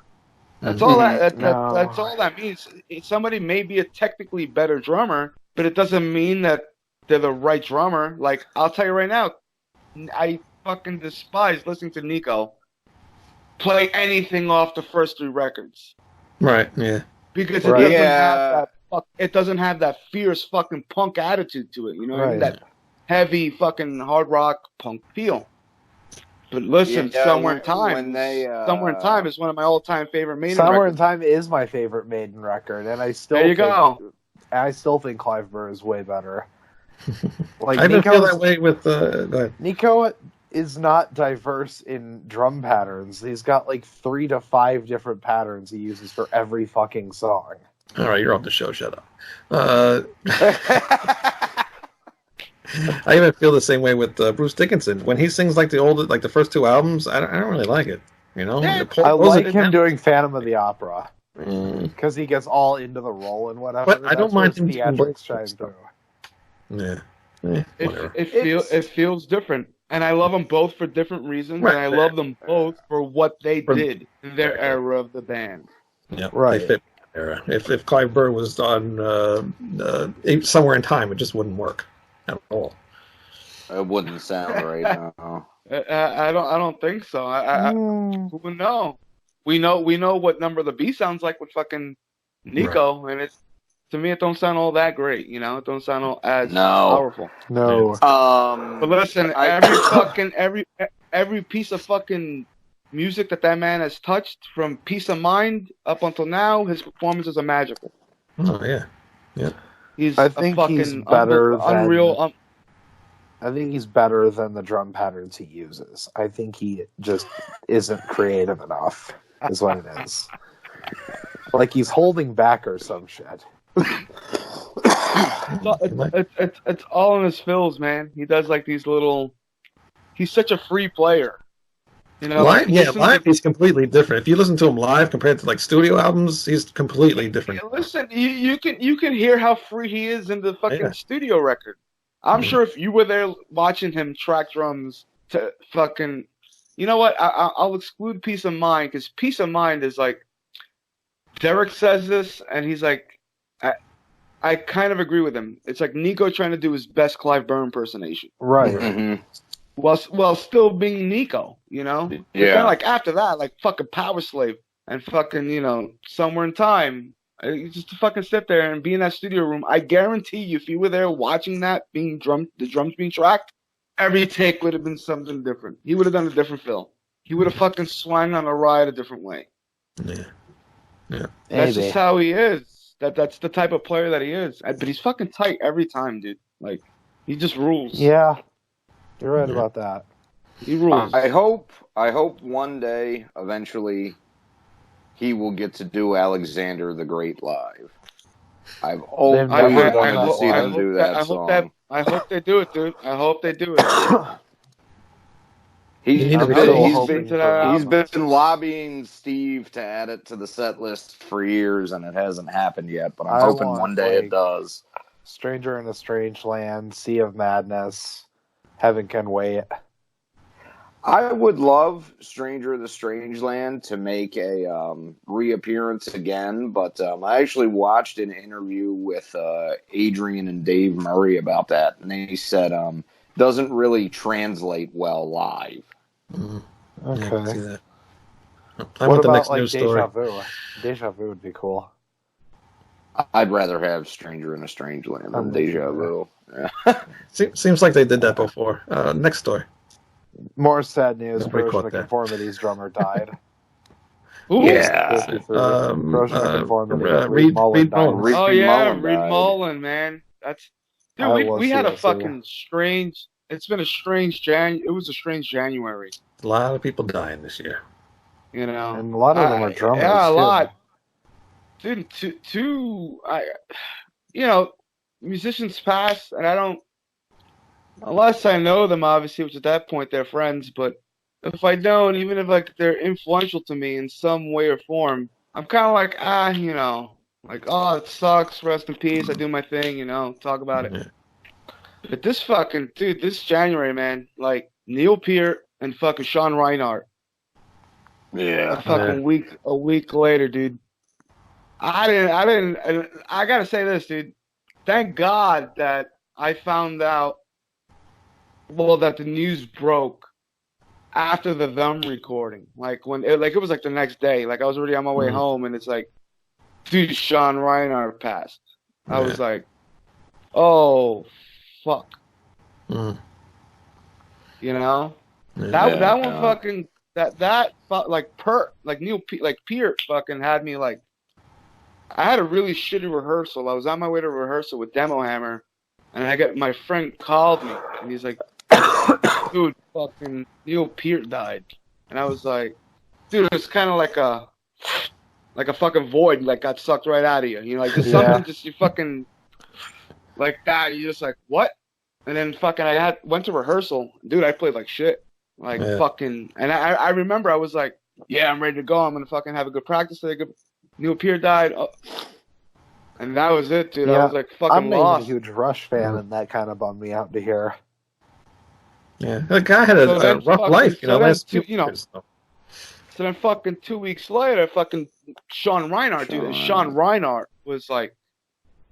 That's all that's all that means. Somebody may be a technically better drummer, but it doesn't mean that they're the right drummer. Like, I'll tell you right now, I fucking despise listening to Nico play anything off the first 3 records. Right, yeah. Because it doesn't have that fierce fucking punk attitude to it, you know what I mean? That heavy fucking hard rock punk feel. But listen, Yeah, Somewhere in when- Time. when they, Somewhere in Time is one of my all-time favorite Maiden Somewhere in records. Time is my favorite Maiden record, and I still There you think, go. I still think Clive Burr is way better. Like I didn't feel Nico's- that way with. Go ahead. Nico is not diverse in drum patterns. He's got like 3 to 5 different patterns he uses for every fucking song. All right, you're off the show. Shut up. I even feel the same way with Bruce Dickinson. When he sings like the first 2 albums, I don't really like it. You know, Yeah. I Those like are- him doing Phantom of the Opera Mm, because he gets all into the role and whatever. But I don't That's where mind his him doing theatrics both shine stuff. through. yeah. Whatever. It feels different, and I love them both for different reasons, Right. and I love them both for what they For- did in their era of the band. Yeah, Right. They fit that era. If Clive Burr was on Somewhere in Time, it just wouldn't work at all. It wouldn't sound right now. I don't think so. Who would know? We know what Number of the Beast sounds like with fucking Nico, and it's, to me, it don't sound all that great. You know, it don't sound all as No. powerful. No. But listen, every piece of fucking music that man has touched, from Peace of Mind up until now, his performances are magical. Oh yeah. He's I think a fucking he's better than- unreal. I think he's better than the drum patterns he uses. I think he just isn't creative enough, is what it is. Like he's holding back or some shit. It's all in his fills, man. He does like these little. He's such a free player. You know, Live, listen to- live he's completely different. If you listen to him live compared to like studio albums, he's completely different. Listen, you can hear how free he is in the fucking Yeah. studio record. I'm sure if you were there watching him track drums to fucking, you know what? I'll exclude Peace of Mind, because Peace of Mind is like, Derek says this and he's like, I kind of agree with him. It's like Nico trying to do his best Clive Burr impersonation Right. Mhm. while still being Nico. You know? Yeah. Kind of like after that, like fucking Power Slave and fucking, Somewhere in Time. Just to fucking sit there and be in that studio room. I guarantee you, if you were there watching that the drums being tracked, every take would have been something different. He would have done a different fill. He would have fucking swung on a ride a different way. Yeah. That's Maybe. just how he is. That's the type of player that he is. But he's fucking tight every time, dude. Like, he just rules. Yeah. You're right about that. He rules. I hope one day, eventually, he will get to do Alexander the Great live. I've always They've never wanted done to that see live. them do that song. I hope they do it, dude. I hope they do it. You need to I'm record still it. hoping to for that He's album. been lobbying Steve to add it to the set list for years, and it hasn't happened yet. But I'm I hoping want, one day like- it does. Stranger in a Strange Land, Sea of Madness, Heaven Can Wait. I would love Stranger in the Strange Land to make a reappearance again, but I actually watched an interview with Adrian and Dave Murray about that, and they said doesn't really translate well live. Mhm. Okay. Yeah, I can see that. How What about the about next like news Deja story? Vu? Deja Vu would be cool. I'd rather have Stranger in a Strange Land than Deja Vu. Yeah. Seems like they did that before. Next story. More sad news. Nobody Corrosion caught of that. Conformity's drummer died. Ooh. Yeah. 53. Um, Corrosion of uh, Conformity. Reed Mullen died. Mullins. Oh Reed yeah, Mullen Reed died. Mullen, man. That's dude. I We was had a here, fucking strange. It's been a strange It was a strange January. A lot of people dying this year. You know, And a lot of them are drummers. Yeah, a too. lot. Dude, musicians pass, and I don't, unless I know them, obviously, which at that point they're friends. But if I don't, even if like they're influential to me in some way or form, I'm kind of like, like, oh, it sucks. Rest in peace. I do my thing. Talk about it. Yeah. But this fucking dude, this January, man, like Neil Peart and fucking Sean Reinhart. Yeah. A week later, dude. I gotta say this, dude. Thank God that I found out, that the news broke after the Them recording. Like it was like the next day. Like I was already on my way home, and it's like, dude, Sean Reinhart passed. I was like, oh, fuck. Mm. You know? That one fucking like Peart fucking had me like. I had a really shitty rehearsal. I was on my way to rehearsal with Demo Hammer, and my friend called me, and he's like, "Dude, fucking Neil Peart died," and I was like, "Dude, it's kind of like a fucking void, like got sucked right out of you. You know, like just something, just you fucking like that. You just like what?" And then fucking went to rehearsal, dude. I played like shit, like fucking. And I remember I was like, "Yeah, I'm ready to go. I'm gonna fucking have a good practice today." Neil Peart died, and that was it, dude. I was like fucking lost. I'm a huge Rush fan, and that kind of bummed me out to hear. Yeah, the guy had a rough life, last 2 years. So then fucking 2 weeks later, fucking Sean Reinhart, dude. And Sean Reinhart was like,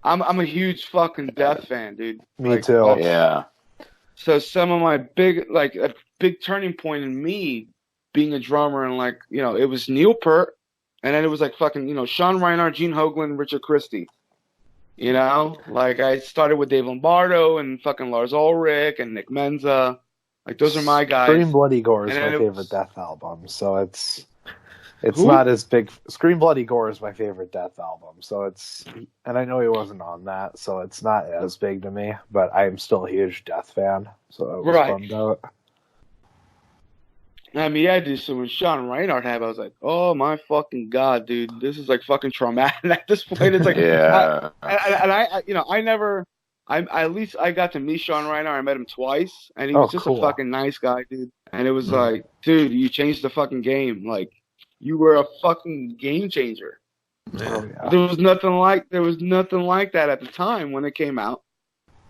I'm a huge fucking Death fan, dude. Me too. Yeah. So some of my a big turning point in me being a drummer, and like, it was Neil Peart. And then it was like fucking, Sean Reinhart, Gene Hoglan, Richard Christie. Like I started with Dave Lombardo and fucking Lars Ulrich and Nick Menza. Like those are my guys. Scream Bloody Gore is my favorite Death album, so it's not as big. Scream Bloody Gore is my favorite Death album, so and I know he wasn't on that, so it's not as big to me. But I am still a huge Death fan, so I was bummed out. I mean, yeah, dude. So when Sean Reinhart happened, I was like, "Oh my fucking god, dude! This is like fucking traumatic." At this point, it's like, at least I got to meet Sean Reinhart. I met him twice, and he was just a fucking nice guy, dude. And it was like, dude, you changed the fucking game. Like, you were a fucking game changer. There was nothing like that at the time when it came out.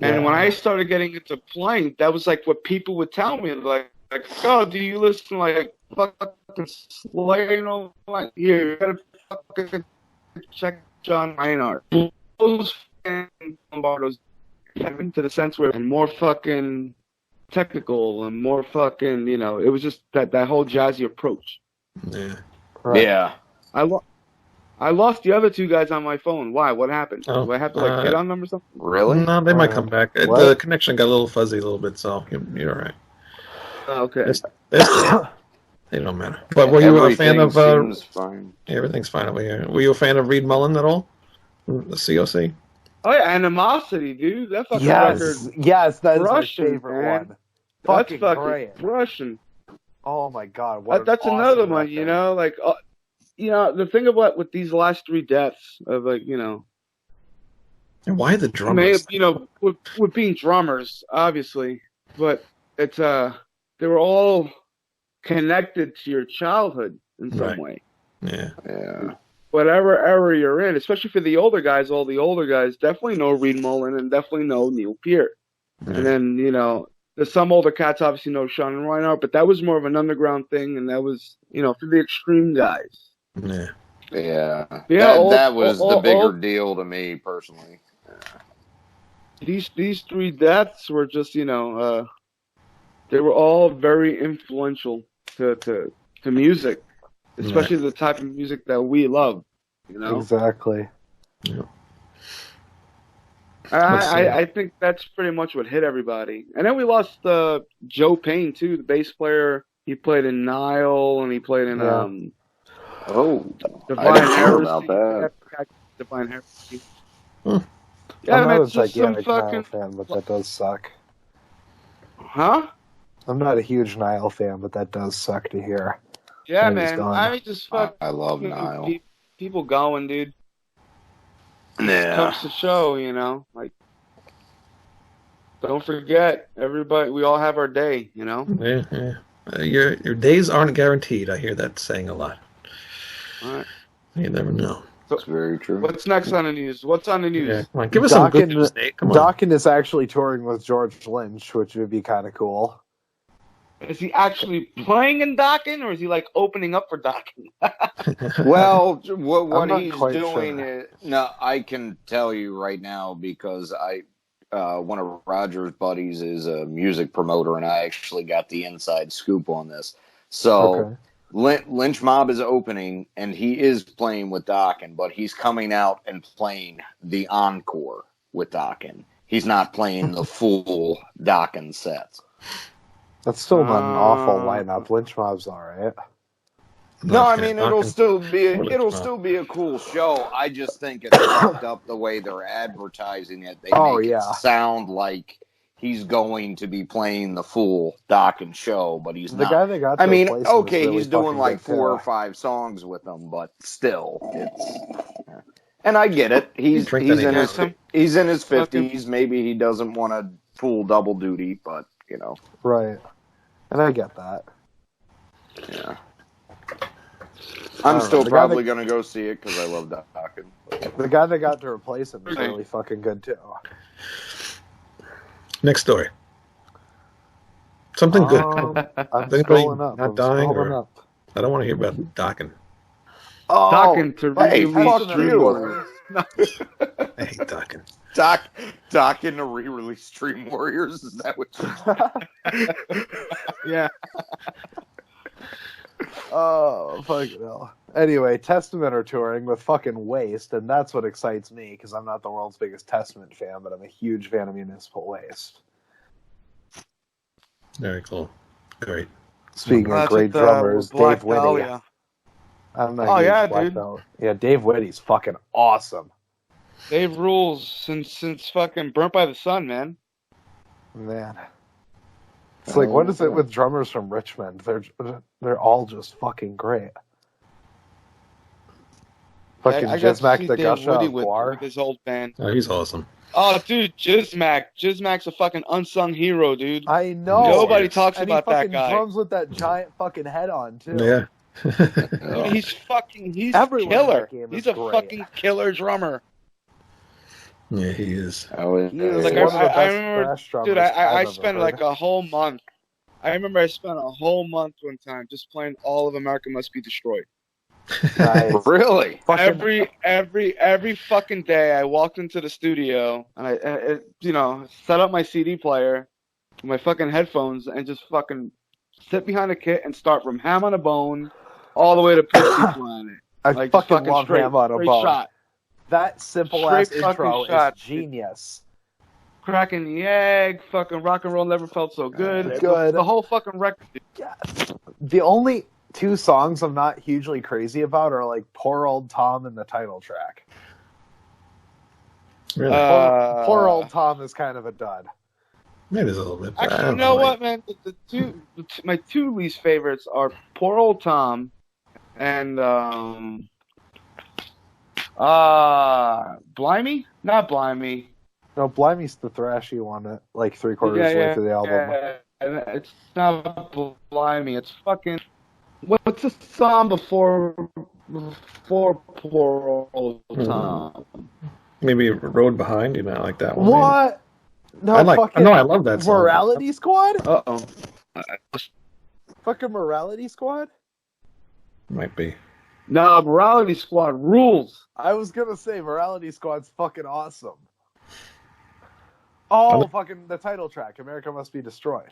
And when I started getting into playing, that was like what people would tell me, like, oh, do you listen to like fucking Slayer? Like, here, you gotta fucking check John Reinhardt. Those Lombardo's to the sense where and more fucking technical and more fucking, it was just that whole jazzy approach. Yeah. Right. Yeah. I lost the other two guys on my phone. Why? What happened? Do I have to get on them or something? Really? No, they might come back. The connection got a little fuzzy a little bit, so you're all right. Oh, okay. They don't matter. But were you a fan of? Seems fine. Everything's fine over here. Were you a fan of Reed Mullen at all? The COC. Oh yeah, Animosity, dude. That fucking record. Yes, that is Russian, my favorite man. one. That's fucking great. Russian. Oh my god, That's an another awesome one. record. Like, the thing about with these last three deaths of like, And why the drummers? with being drummers, obviously, but it's they were all connected to your childhood in some way. Yeah. Whatever era you're in, especially for the older guys, all the older guys definitely know Reed Mullen and definitely know Neil Peart. And then, there's some older cats obviously know Sean Reinhart, but that was more of an underground thing, and that was, for the extreme guys. Yeah. Yeah. That was the bigger deal to me personally. These three deaths were just, they were all very influential to music, especially the type of music that we love. Exactly. Yeah. I think that's pretty much what hit everybody. And then we lost Joe Payne too, the bass player. He played in Nile and he played in Divine Heresy. About that. Divine Heresy. I'm not a gigantic Nile fan, but that does suck. Huh? I'm not a huge Nile fan, but that does suck to hear. Yeah, man. I just I love Nile. People going, dude. Yeah. Comes to show, like, don't forget, everybody, we all have our day, Yeah. Your days aren't guaranteed. I hear that saying a lot. All right. You never know. That's very true. What's next on the news? What's on the news? Yeah. Come on, give us some good news, Nate. Come on. Dokken is actually touring with George Lynch, which would be kind of cool. Is he actually playing in Dokken, or is he like opening up for Dokken? Well, what he's doing sure. I can tell you right now because one of Roger's buddies is a music promoter, and I actually got the inside scoop on this. So Lynch Mob is opening, and he is playing with Dokken, but he's coming out and playing the encore with Dokken. He's not playing the full Dokken set. That's still not an awful lineup. Lynch Mob's all right. No, I mean it'll still be a cool show. I just think it's fucked up the way they're advertising it. They make it sound like he's going to be playing the full Dokken show, but he's not. Guy they got. I mean, okay, he's doing like 4 or 5 songs with them, but still, it's. And I get it. He's in his 50s. Maybe he doesn't want to full double duty, but you know. Right. And I get that. Yeah. I'm still probably going to go see it because I love Dokken. The guy that got to replace him is really fucking good, too. Next story. Something good. I'm scrolling up. Not dying. I don't want to hear about Dokken. Oh, Dokken to fuck you. I hate Dokken. Dokken to re-release Dream Warriors? Is that what you Yeah. Oh, fucking hell. Anyway, Testament are touring with fucking Waste, and that's what excites me, because I'm not the world's biggest Testament fan, but I'm a huge fan of Municipal Waste. Very cool. Great. Speaking of great drummers, Dave Whitty. I'm not dude. Belt. Yeah, Dave Whitty's fucking awesome. Dave rules since fucking Burnt by the Sun, man. Man. It's like, what is it with drummers from Richmond? They're all just fucking great. Fucking Jizmac the Gusha with his old band. Oh, he's awesome. Oh, dude, Jizmac's a fucking unsung hero, dude. I know. Nobody talks about that guy. He drums with that giant fucking head on, too. Yeah. Dude, he's killer. He's a fucking killer drummer. Yeah, he is. I remember, dude, I spent like a whole month. I remember I spent a whole month one time just playing all of America Must Be Destroyed. Nice. Really? Every fucking day I walked into the studio and I set up my CD player, my fucking headphones, and just fucking sit behind a kit and start from Ham on a Bone all the way to Pixie Planet. I fucking love Ham on a Bone. Shot. That simple ass intro is genius. Cracking the egg, fucking rock and roll never felt so good. Good. The whole fucking record. Yeah. The only 2 songs I'm not hugely crazy about are like Poor Old Tom and the title track. Really? Poor Old Tom is kind of a dud. Maybe it's a little bit. Actually, you know what, man? My 2 least favorites are Poor Old Tom and Blimey? Not Blimey. No, Blimey's the thrashy one, like 3/4 way through the album. Yeah. It's not Blimey. It's fucking. What's the song before Poor Old Tom? Maybe Road Behind. You might like that one. What? Maybe. No, I love that song. Morality Squad? Uh-oh. Fucking Morality Squad? Might be. No, Morality Squad rules. I was gonna say Morality Squad's fucking awesome. Oh, fucking the title track, America Must Be Destroyed.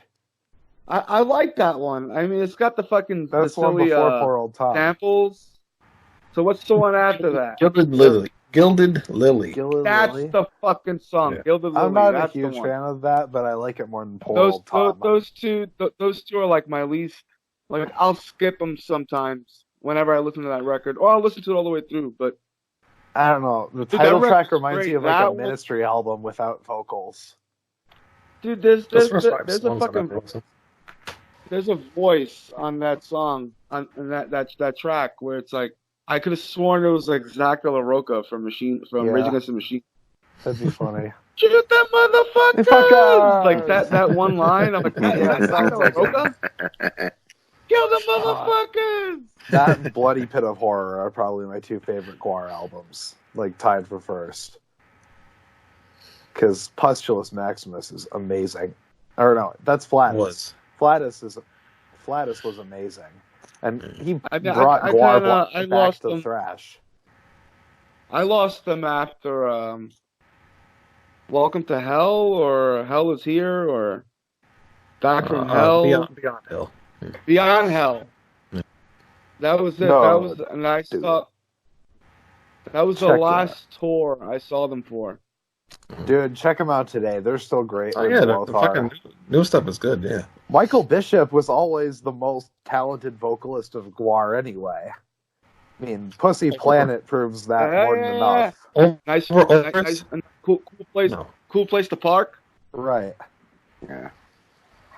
I like that one. I mean, it's got the fucking that's the one before Poor Old Tom. Samples. So what's the one after that? Gilded Lily. That's the fucking song. Yeah. Gilded Lily. I'm not a huge fan of that, but I like it more than Poor Old Tom. Those two are like my least. Like I'll skip them sometimes whenever I listen to that record, or I'll listen to it all the way through. But I don't know. The title track reminds me of like a Ministry album without vocals. Dude, there's a fucking there's a voice on that song on that track where it's like I could have sworn it was like Zach De La Roca from Rage Against the Machine. That'd be funny. Shoot that motherfucker! Like that one line. I'm like, Zach De La Roca? Kill the motherfuckers! That and Bloody Pit of Horror are probably my 2 favorite Guar albums, like tied for first. Because Pustulus Maximus is amazing. Or no, that's Flatus. Flatus was amazing, and he brought Guar back to thrash. I lost them after Welcome to Hell, or Hell is Here, or Back from Hell. Beyond Hell. Beyond Hell. Yeah. That was it. That was the last tour I saw them for. Dude, check them out today. They're still great. Oh yeah, the fucking new stuff is good. Yeah. Michael Bishop was always the most talented vocalist of Gwar anyway. I mean, Pussy Planet proves that more than enough. Nice, cool place. No. Cool place to park. Right. Yeah.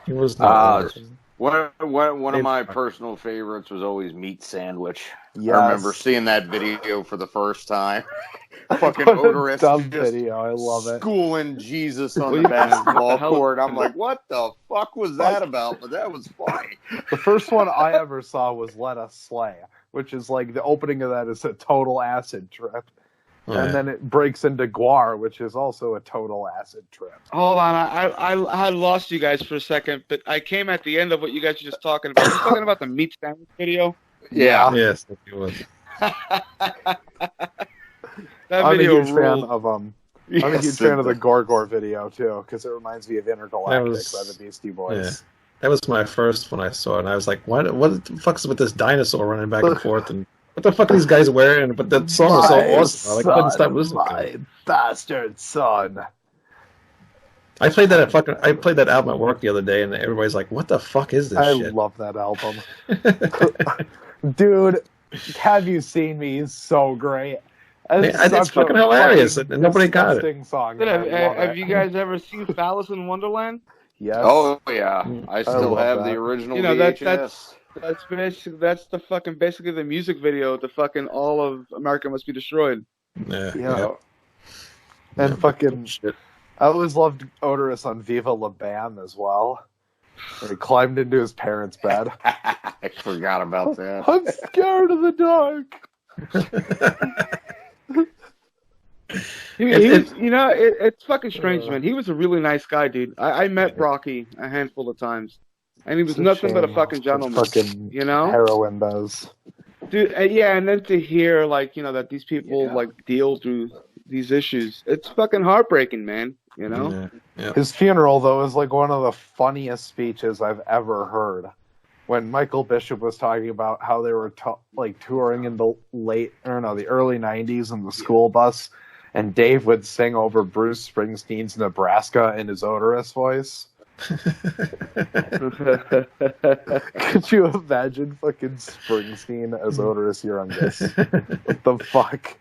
He was not. One of my personal favorites was always Meat Sandwich. Yes. I remember seeing that video for the first time. Fucking What a odorous dumb just video. I love it. schooling Jesus on the basketball court. I'm like, what the fuck was that about? But that was funny. The first one I ever saw was Let Us Slay, which is like the opening of that is a total acid trip. And then it breaks into Gwar, which is also a total acid trip. Hold on, I lost you guys for a second, but I came at the end of what you guys were just talking about. You're talking about the meat sandwich video? Yeah. Yes, it was. That video I'm a huge fan ruled. of I'm a huge fan of the Gorgor video too, because it reminds me of Intergalactic by the Beastie Boys. Yeah. That was my first when I saw it, and I was like, what the fuck's with this dinosaur running back and forth, and what the fuck are these guys wearing? But that song was so awesome. I couldn't stop listening to it. My bastard son. I played that album at work the other day, and everybody's like, what the fuck is this shit? I love that album. Dude, Have You Seen Me is so great. It's fucking hilarious, and nobody got it. Song, Have you guys ever seen Phallus in Wonderland? Yes. Oh yeah, I still love have that. the original You know, VHS. that's the fucking basically the music video to fucking All of America Must Be Destroyed. Yeah. And fucking shit. I always loved Odorous on Viva La Bam as well. Where he climbed into his parents' bed. I forgot about that. I'm scared of the dark. It's fucking strange, man. He was a really nice guy, dude. I met Brocky a handful of times, and he was nothing but a fucking gentleman. Fucking you know, heroin does. Dude, and then to hear that these people deal through these issues, it's fucking heartbreaking, man. You know, His funeral though is like one of the funniest speeches I've ever heard. When Michael Bishop was talking about how they were touring in the early '90s in the school bus, and Dave would sing over Bruce Springsteen's "Nebraska" in his Odorous voice. Could you imagine fucking Springsteen as Odorous Youngest? What the fuck?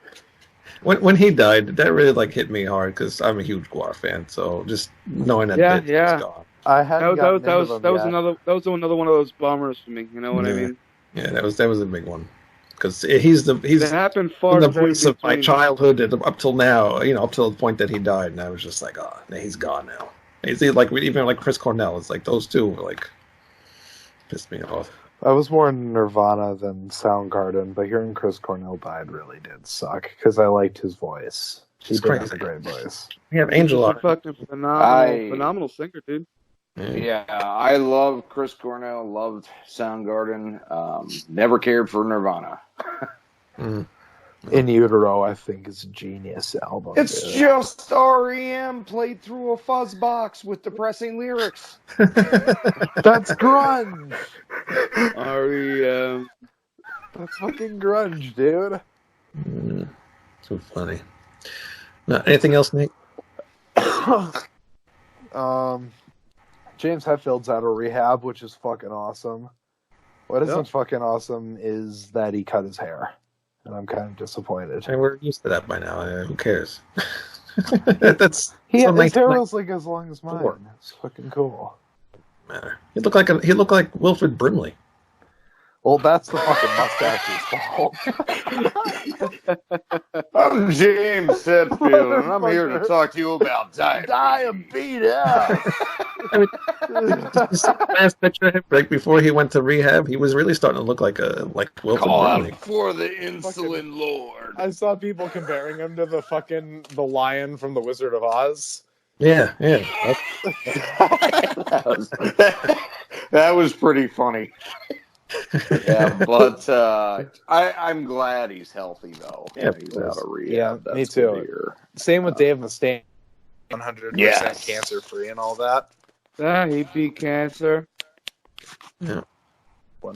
When he died, that really hit me hard because I'm a huge Gwar fan. So just knowing that bit is gone. I hadn't that was yet. another one of those bummers for me. You know what I mean? Yeah, that was a big one because he's it happened far the voice of my childhood up till now. Up till the point that he died, and I was just like, oh, he's gone now. He's even Chris Cornell. It's like those two were pissed me off. I was more Nirvana than Soundgarden, but hearing Chris Cornell died really did suck because I liked his voice. He did have a great voice. We have Angel He's a fucking phenomenal singer, dude. Yeah, I love Chris Cornell, loved Soundgarden, never cared for Nirvana. In Utero, I think, is a genius album. It's just REM played through a fuzz box with depressing lyrics. That's grunge. REM. That's fucking grunge, dude. So funny. No, anything else, Nick? James Hetfield's out of rehab, which is fucking awesome. What isn't fucking awesome is that he cut his hair. And I'm kind of disappointed. And we're used to that by now. Who cares? His hair was as long as mine. It's fucking cool. Matter. He looked like Wilfred Brimley. Well, that's the fucking mustache's fault. I'm James Hetfield, and I'm here to talk to you about diabetes. Last picture of him, right before he went to rehab, he was really starting to look like Wilfred Brimley. For the insulin lord. I saw people comparing him to the lion from The Wizard of Oz. Yeah. That was pretty funny. Yeah, but I'm glad he's healthy though. Yeah, he's out of rehab. Yeah, me too. Same with Dave Mustaine, 100% cancer free and all that. He beat cancer. Yeah.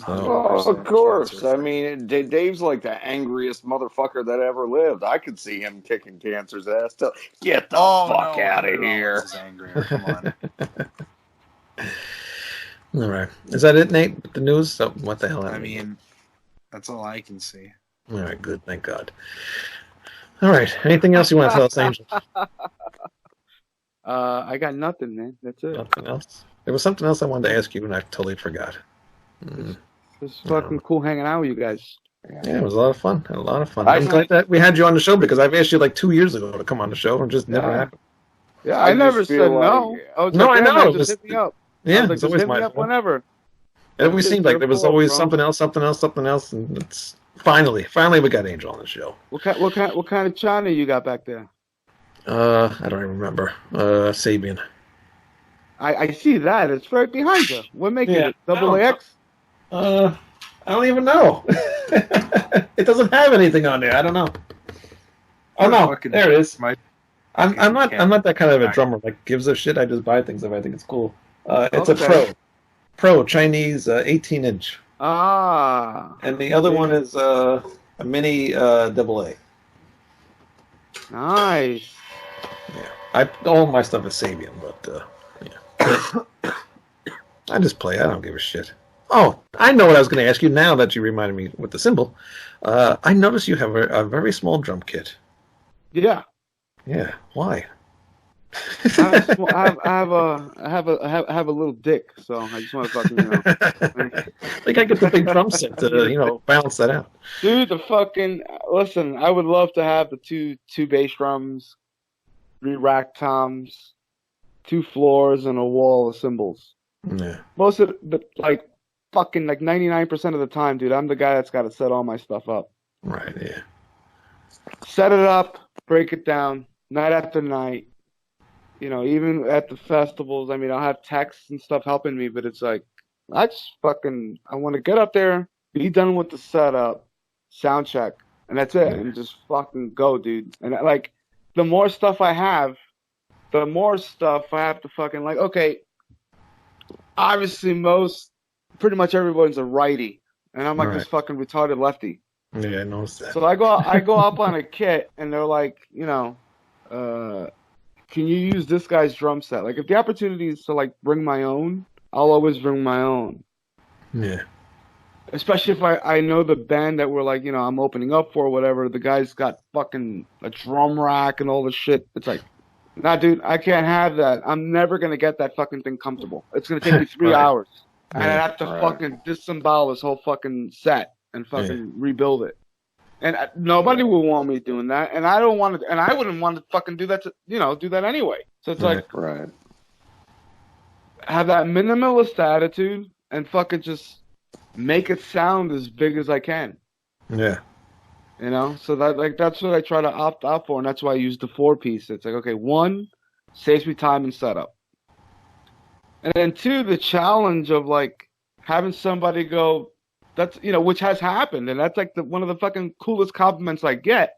Oh, of course. I mean, Dave's like the angriest motherfucker that ever lived. I could see him kicking cancer's ass. Get the fuck out of here. Angry. Come on. All right. Is that it, Nate? The news? So, what the hell? I mean, that's all I can see. All right, good. Thank God. All right. Anything else you want to tell us, Angel? I got nothing, man. That's it. Nothing else? There was something else I wanted to ask you, and I totally forgot. It was fucking cool hanging out with you guys. Yeah, it was a lot of fun. Had a lot of fun. I'm glad that we had you on the show because I've asked you like 2 years ago to come on the show and just never happened. Yeah, I never said no. I was No, like, I "Yeah, know. man, just hit me up." Yeah, Like, it's just always hit me my up fault. whenever. It always seemed like there was Bro. always something else, and finally we got Angel on the show. What kind of China you got back there? I don't even remember. Sabian. I see that. It's right behind you. What makes it? Double AX? I don't even know. It doesn't have anything on there. I don't know. Oh no, there it is. I'm not that kind of a drummer that gives a shit. I just buy things if I think it's cool. It's a pro Chinese 18-inch. Ah. And the other one is a mini AA. Nice. Yeah, all my stuff is Sabian, but yeah. I just play. I don't give a shit. Oh, I know what I was going to ask you now that you reminded me with the cymbal. I noticed you have a very small drum kit. Yeah. Yeah. Why? I have a little dick, so I just want to fucking Like I get the big drum set to balance that out. Dude, listen. I would love to have the two bass drums, 3 rack toms, 2 floors, and a wall of cymbals. Yeah. Most of the fucking 99% of the time, dude, I'm the guy that's got to set all my stuff up. Right. Yeah. Set it up, break it down, night after night. Even at the festivals, I mean, I'll have texts and stuff helping me, but it's like, I want to get up there, be done with the setup, sound check, and that's it, and just fucking go, dude. And the more stuff I have, the more stuff I have to fucking okay, obviously pretty much everyone's a righty, and I'm like this fucking retarded lefty. Yeah, I noticed that. So I go up on a kit, and they're like, can you use this guy's drum set? If the opportunity is to bring my own, I'll always bring my own. Yeah. Especially if I know the band that we're I'm opening up for or whatever. The guy's got fucking a drum rack and all this shit. It's like, nah, dude, I can't have that. I'm never gonna get that fucking thing comfortable. It's gonna take me 3 hours, and I have to fucking disembowel this whole fucking set and fucking rebuild it. And nobody will want me doing that, and I don't want to, and I wouldn't want to fucking do that do that anyway. So it's have that minimalist attitude and fucking just make it sound as big as I can. Yeah. So that that's what I try to opt out for, and that's why I use the 4-piece. It's okay, 1, saves me time and setup, and then 2, the challenge of having somebody go. That's which has happened, and that's one of the fucking coolest compliments I get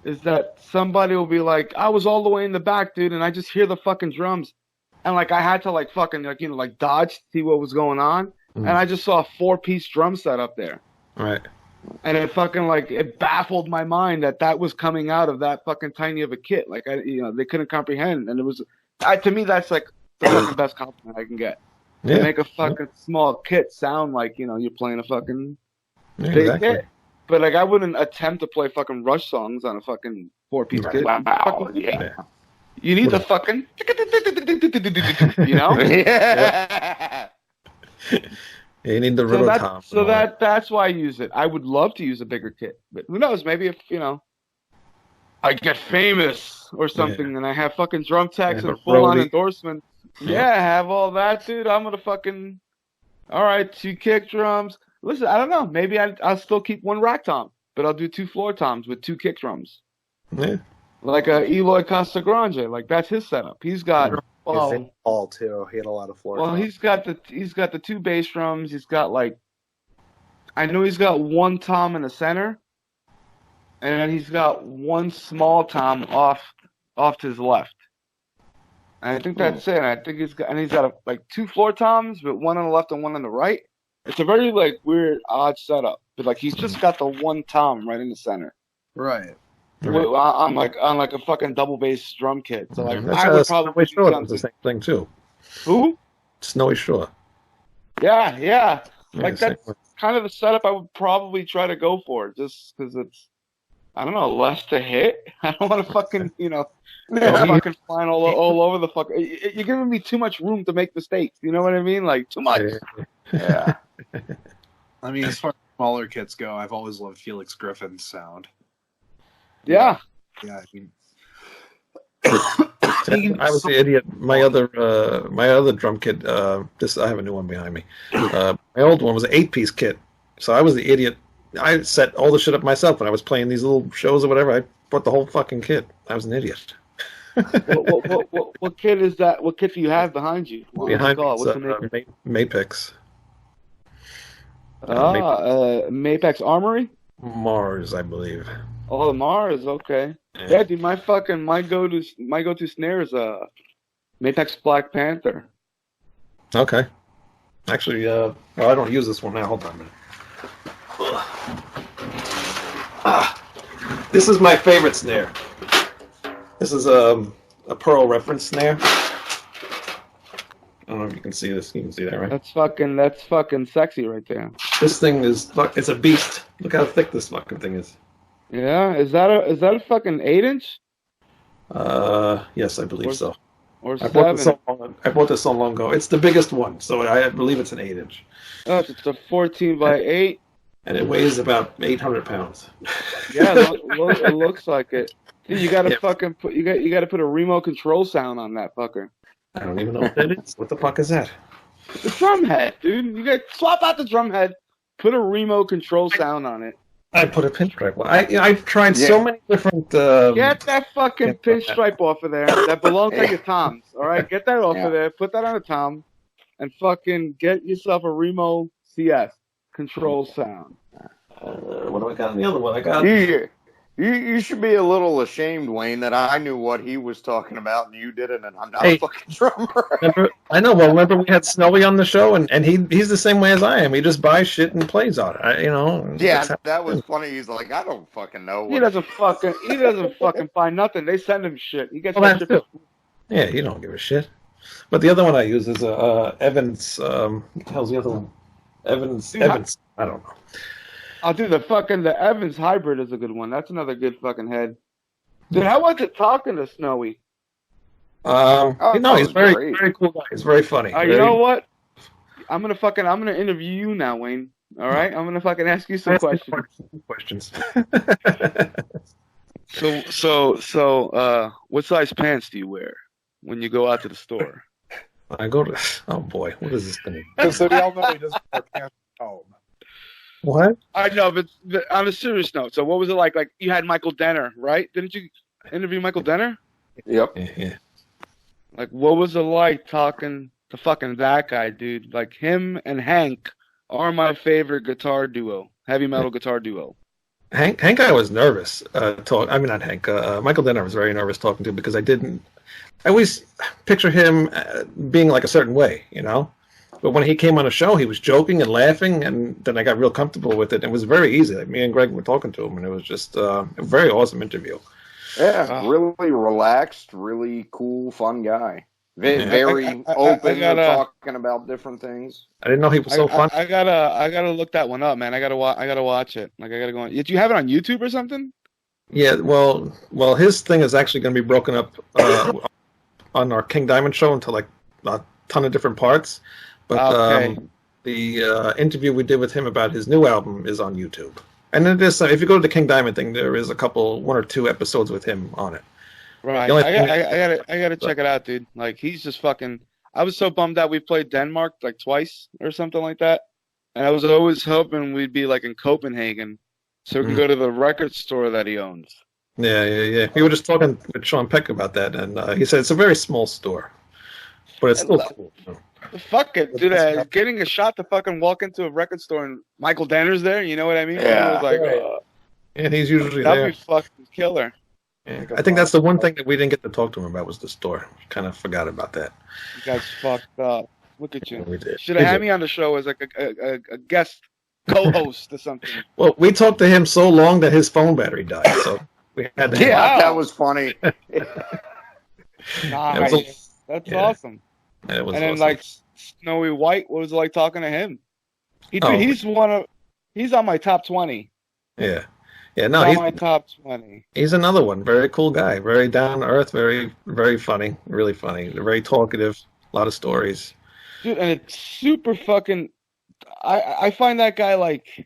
is that somebody will be like, I was all the way in the back, dude, and I just hear the fucking drums, and I had to fucking dodge to see what was going on, and I just saw a 4-piece drum set up there, right, and it fucking it baffled my mind that was coming out of that fucking tiny of a kit, they couldn't comprehend, and it was to me that's the fucking best compliment I can get. Yeah. Make a fucking small kit sound like, you're playing a fucking big kit. But I wouldn't attempt to play fucking Rush songs on a fucking 4-piece kit. Wow, yeah. You need the fucking Yeah. You need the rototop. So that's why I use it. I would love to use a bigger kit. But who knows, maybe if I get famous or something and I have fucking drum techs and full on endorsements. Yeah, I have all that, dude. I'm gonna fucking. All right, 2 kick drums. Listen, I don't know. Maybe I'll still keep 1 rack tom, but I'll do 2 floor toms with 2 kick drums. Yeah. Like Eloy Casagrande, that's his setup. He's got all too. He had a lot of floor. Well, he's got the 2 bass drums. He's got I know he's got 1 tom in the center, and then he's got 1 small tom off to his left. And I think that's it. I think he's got 2 floor toms, but 1 on the left and 1 on the right. It's a very weird, odd setup. But he's just got the 1 tom right in the center. Right. On a fucking double bass drum kit. So I would probably Snowy Shore does the same thing too. Who? Snowy Shore. Yeah. Like same that's kind of the setup I would probably try to go for, just because it's, I don't know, less to hit. I don't want to fucking, fucking flying all over the fuck. You're giving me too much room to make mistakes. You know what I mean? Like too much. Yeah. I mean, as far as smaller kits go, I've always loved Felix Griffin's sound. Yeah. Yeah, I mean, I was the idiot. My other drum kit. I have a new one behind me. My old one was an 8-piece kit, so I was the idiot. I set all the shit up myself when I was playing these little shows or whatever. I bought the whole fucking kit. I was an idiot. What kit is that? What kit do you have behind you? Behind me, what's the name? Mapex. Mapex Armory? Mars, I believe. Oh, Mars. Okay. Yeah, dude. My go-to snare is Mapex Black Panther. Okay. Actually, I don't use this one now. Hold on a minute. This is my favorite snare. This is a Pearl reference snare. I don't know if you can see this. You can see that, right? That's fucking sexy right there. This thing it's a beast. Look how thick this fucking thing is. Yeah, is that a fucking 8-inch? Yes, I believe so. Or I 7? bought this so long ago. It's the biggest one, so I believe it's an 8-inch. Oh, it's a 14 by 8. And it weighs about 800 pounds. Yeah, it looks like it. Dude, you gotta fucking put you gotta put a remote control sound on that fucker. I don't even know what that is. What the fuck is that? The drum head, dude. You gotta swap out the drum head, put a remote control sound on it. I put a pinstripe. Well, I've tried so many different. Get that fucking pinstripe off of there. That belongs to your toms. All right, get that off of there. Put that on a tom, and fucking get yourself a Remo CS control sound. What do I got in the other one? I got. You should be a little ashamed, Wayne, that I knew what he was talking about and you didn't, and I'm not a fucking drummer. I know. Well, remember we had Snowy on the show, and he's the same way as I am. He just buys shit and plays on it. Yeah, that was funny. He's like, I don't fucking know. He doesn't fucking buy nothing. They send him shit. He gets that shit. Yeah, you don't give a shit. But the other one I use is Evans. What the hell's the other one? Evans. I don't know. I'll do the Evans hybrid is a good one. That's another good fucking head. Dude, how was it talking to Snowy? He's very cool guy. He's very funny. You know what? I'm gonna interview you now, Wayne. All right, I'm gonna fucking ask you some questions. So, what size pants do you wear when you go out to the store? I go to. Oh boy, what is this thing? So y'all know he doesn't wear pants at home. What? I know, but on a serious note, so what was it like? Like, you had Michael Denner, right? Didn't you interview Michael Denner? Yep. Yeah. Like, what was it like talking to fucking that guy, dude? Like, him and Hank are my favorite guitar duo, heavy metal guitar duo. Hank, I was nervous. Not Hank. Michael Denner was very nervous talking to because I always picture him being like a certain way, you know? But when he came on the show, he was joking and laughing, and then I got real comfortable with it. It was very easy. Like, me and Greg were talking to him, and it was just a very awesome interview. Yeah, really relaxed, really cool, fun guy. Very open to talking about different things. I didn't know he was so fun. I gotta look that one up, man. I gotta watch it. Like, I gotta go on. Did you have it on YouTube or something? Yeah, well, his thing is actually going to be broken up on our King Diamond show into like a ton of different parts. But the interview we did with him about his new album is on YouTube. And then if you go to the King Diamond thing, there is one or two episodes with him on it. Right. I gotta check it out, dude. Like, he's just fucking. I was so bummed out we played Denmark like twice or something like that, and I was always hoping we'd be like in Copenhagen, so we can go to the record store that he owns. Yeah. We were just talking with Sean Peck about that, and he said it's a very small store, but it's still cool. Fuck it, dude. Getting a shot to fucking walk into a record store and Michael Denner's there, you know what I mean? Yeah. It was like, and he's usually that'd there. be fucking killer. Yeah. I think that's the one thing that we didn't get to talk to him about was the store. Kind of forgot about that. You guys fucked up. Look at you. We did. Should have had me on the show as like a guest co-host or something. Well, we talked to him so long that his phone battery died, so we had to. Yeah, that was funny. Nice. That's awesome. It was and then awesome. like Snowy White. What was it like talking to him? Oh. He's on my top 20. Yeah. He's on my top 20. He's another one. Very cool guy. Very down to earth. Very, very funny. Really funny. Very talkative. A lot of stories. Dude, and it's super fucking. I find that guy like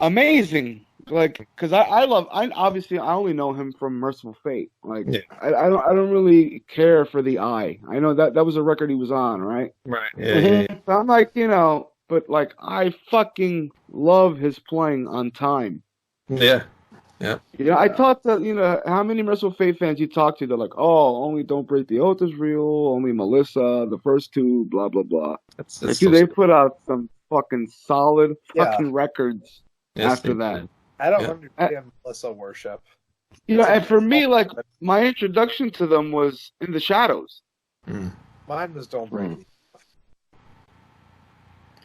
amazing. Like, because I obviously I only know him from Merciful Fate. Like, Yeah. I don't really care for the Eye. I know that was a record he was on, right? Right. Yeah. So I'm like, but like I fucking love his playing on Time. Yeah. Yeah. I talked to, how many Merciful Fate fans you talk to, they're like, oh, only Don't Break the Oath is real, only Melissa, the first two, blah, blah, blah. That's Dude, they put out some fucking solid fucking records after that. I don't understand Melissa worship. And for me, like, my introduction to them was In the Shadows. Mm. Mine was Don't Break.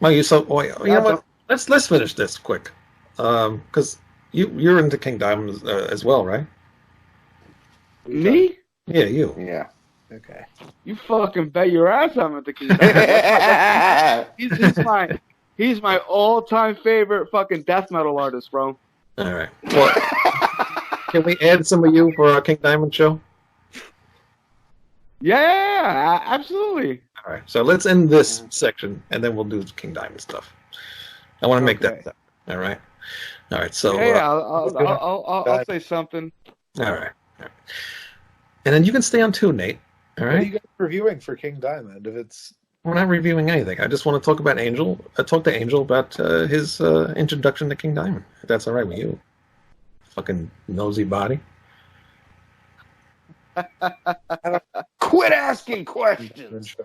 Well, you know what? Let's finish this quick, because you're into King Diamond as well, right? Me? Yeah, you. Yeah. Okay. You fucking bet your ass I'm at the King Diamond. He's my all-time favorite fucking death metal artist, bro. All right. Well, can we add some of you for our King Diamond show? Yeah, absolutely. All right. So let's end this section, and then we'll do King Diamond stuff. I want to make that. All right. All right. So I'll say something. All right. And then you can stay on too, Nate. All right. What are you guys reviewing for King Diamond? If it's We're not reviewing anything. I just want to talk about Angel. Talk to Angel about his introduction to King Diamond. If that's all right with you. Fucking nosy body. Quit asking questions.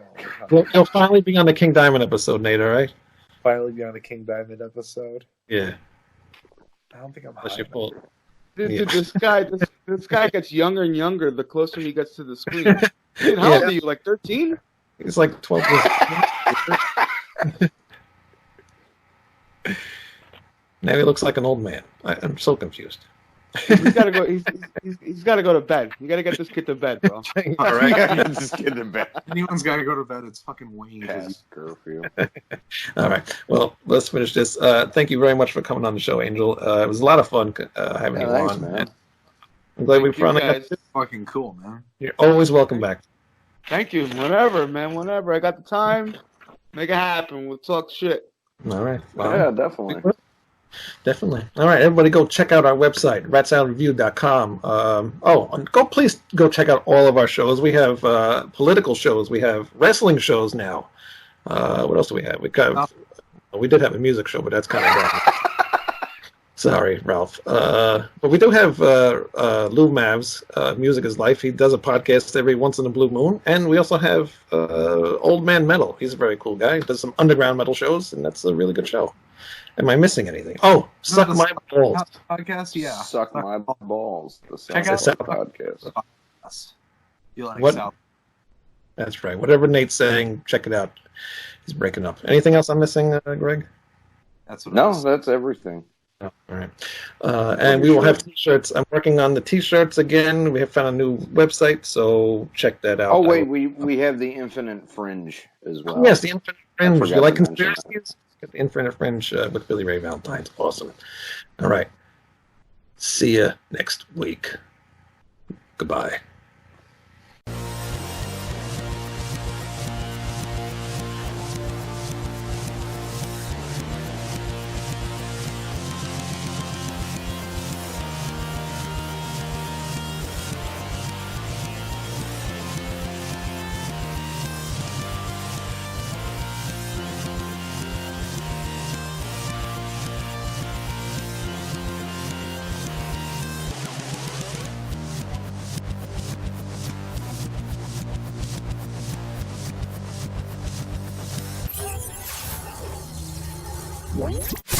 You'll finally be on the King Diamond episode, Nate. All right. Finally be on a King Diamond episode. Yeah. I don't think I'm That's high your fault. Dude, this guy gets younger and younger the closer he gets to the screen. Dude, how old are you? Like 13? He's like 12 years old. Now he looks like an old man. I'm so confused. He's got to go. He's got to go to bed. You got to get this kid to bed, bro. All right. Just get to bed. Anyone's got to go to bed. It's fucking Wayne. Past curfew. All right. Well, let's finish this. Thank you very much for coming on the show, Angel. It was a lot of fun having you Thanks, on. man. I'm glad we Thank you, finally guys. got. Fucking cool, man. You're always welcome back. Thank you. Whenever, man. Whenever I got the time, make it happen. We'll talk shit. All right. Well, Yeah, definitely. definitely. All right, everybody go check out our website, RatSaladReview.com. Please go check out all of our shows. We have political shows. We have wrestling shows now. What else do we have? We did have a music show, but that's kind of gone. Sorry, Ralph. But we do have Lou Mavs, Music is Life. He does a podcast every once in a blue moon. And we also have Old Man Metal. He's a very cool guy. He does some underground metal shows, and that's a really good show. Am I missing anything? Oh, Suck My Balls. Podcast, yeah. Suck My Balls. The Check out South the podcast. You like What? South? That's right. Whatever Nate's saying, check it out. He's breaking up. Anything else I'm missing, Greg? That's what it No, is. that's everything. Oh, all right. And we will have T-shirts. I'm working on the T-shirts again. We have found a new website, so check that out. Oh, wait, we have the Infinite Fringe as well. Yes, the Infinite Fringe. forgot You like to mention conspiracies? Get the Infinite Fringe with Billy Ray Valentine. It's awesome. All right. See you next week. Goodbye. What?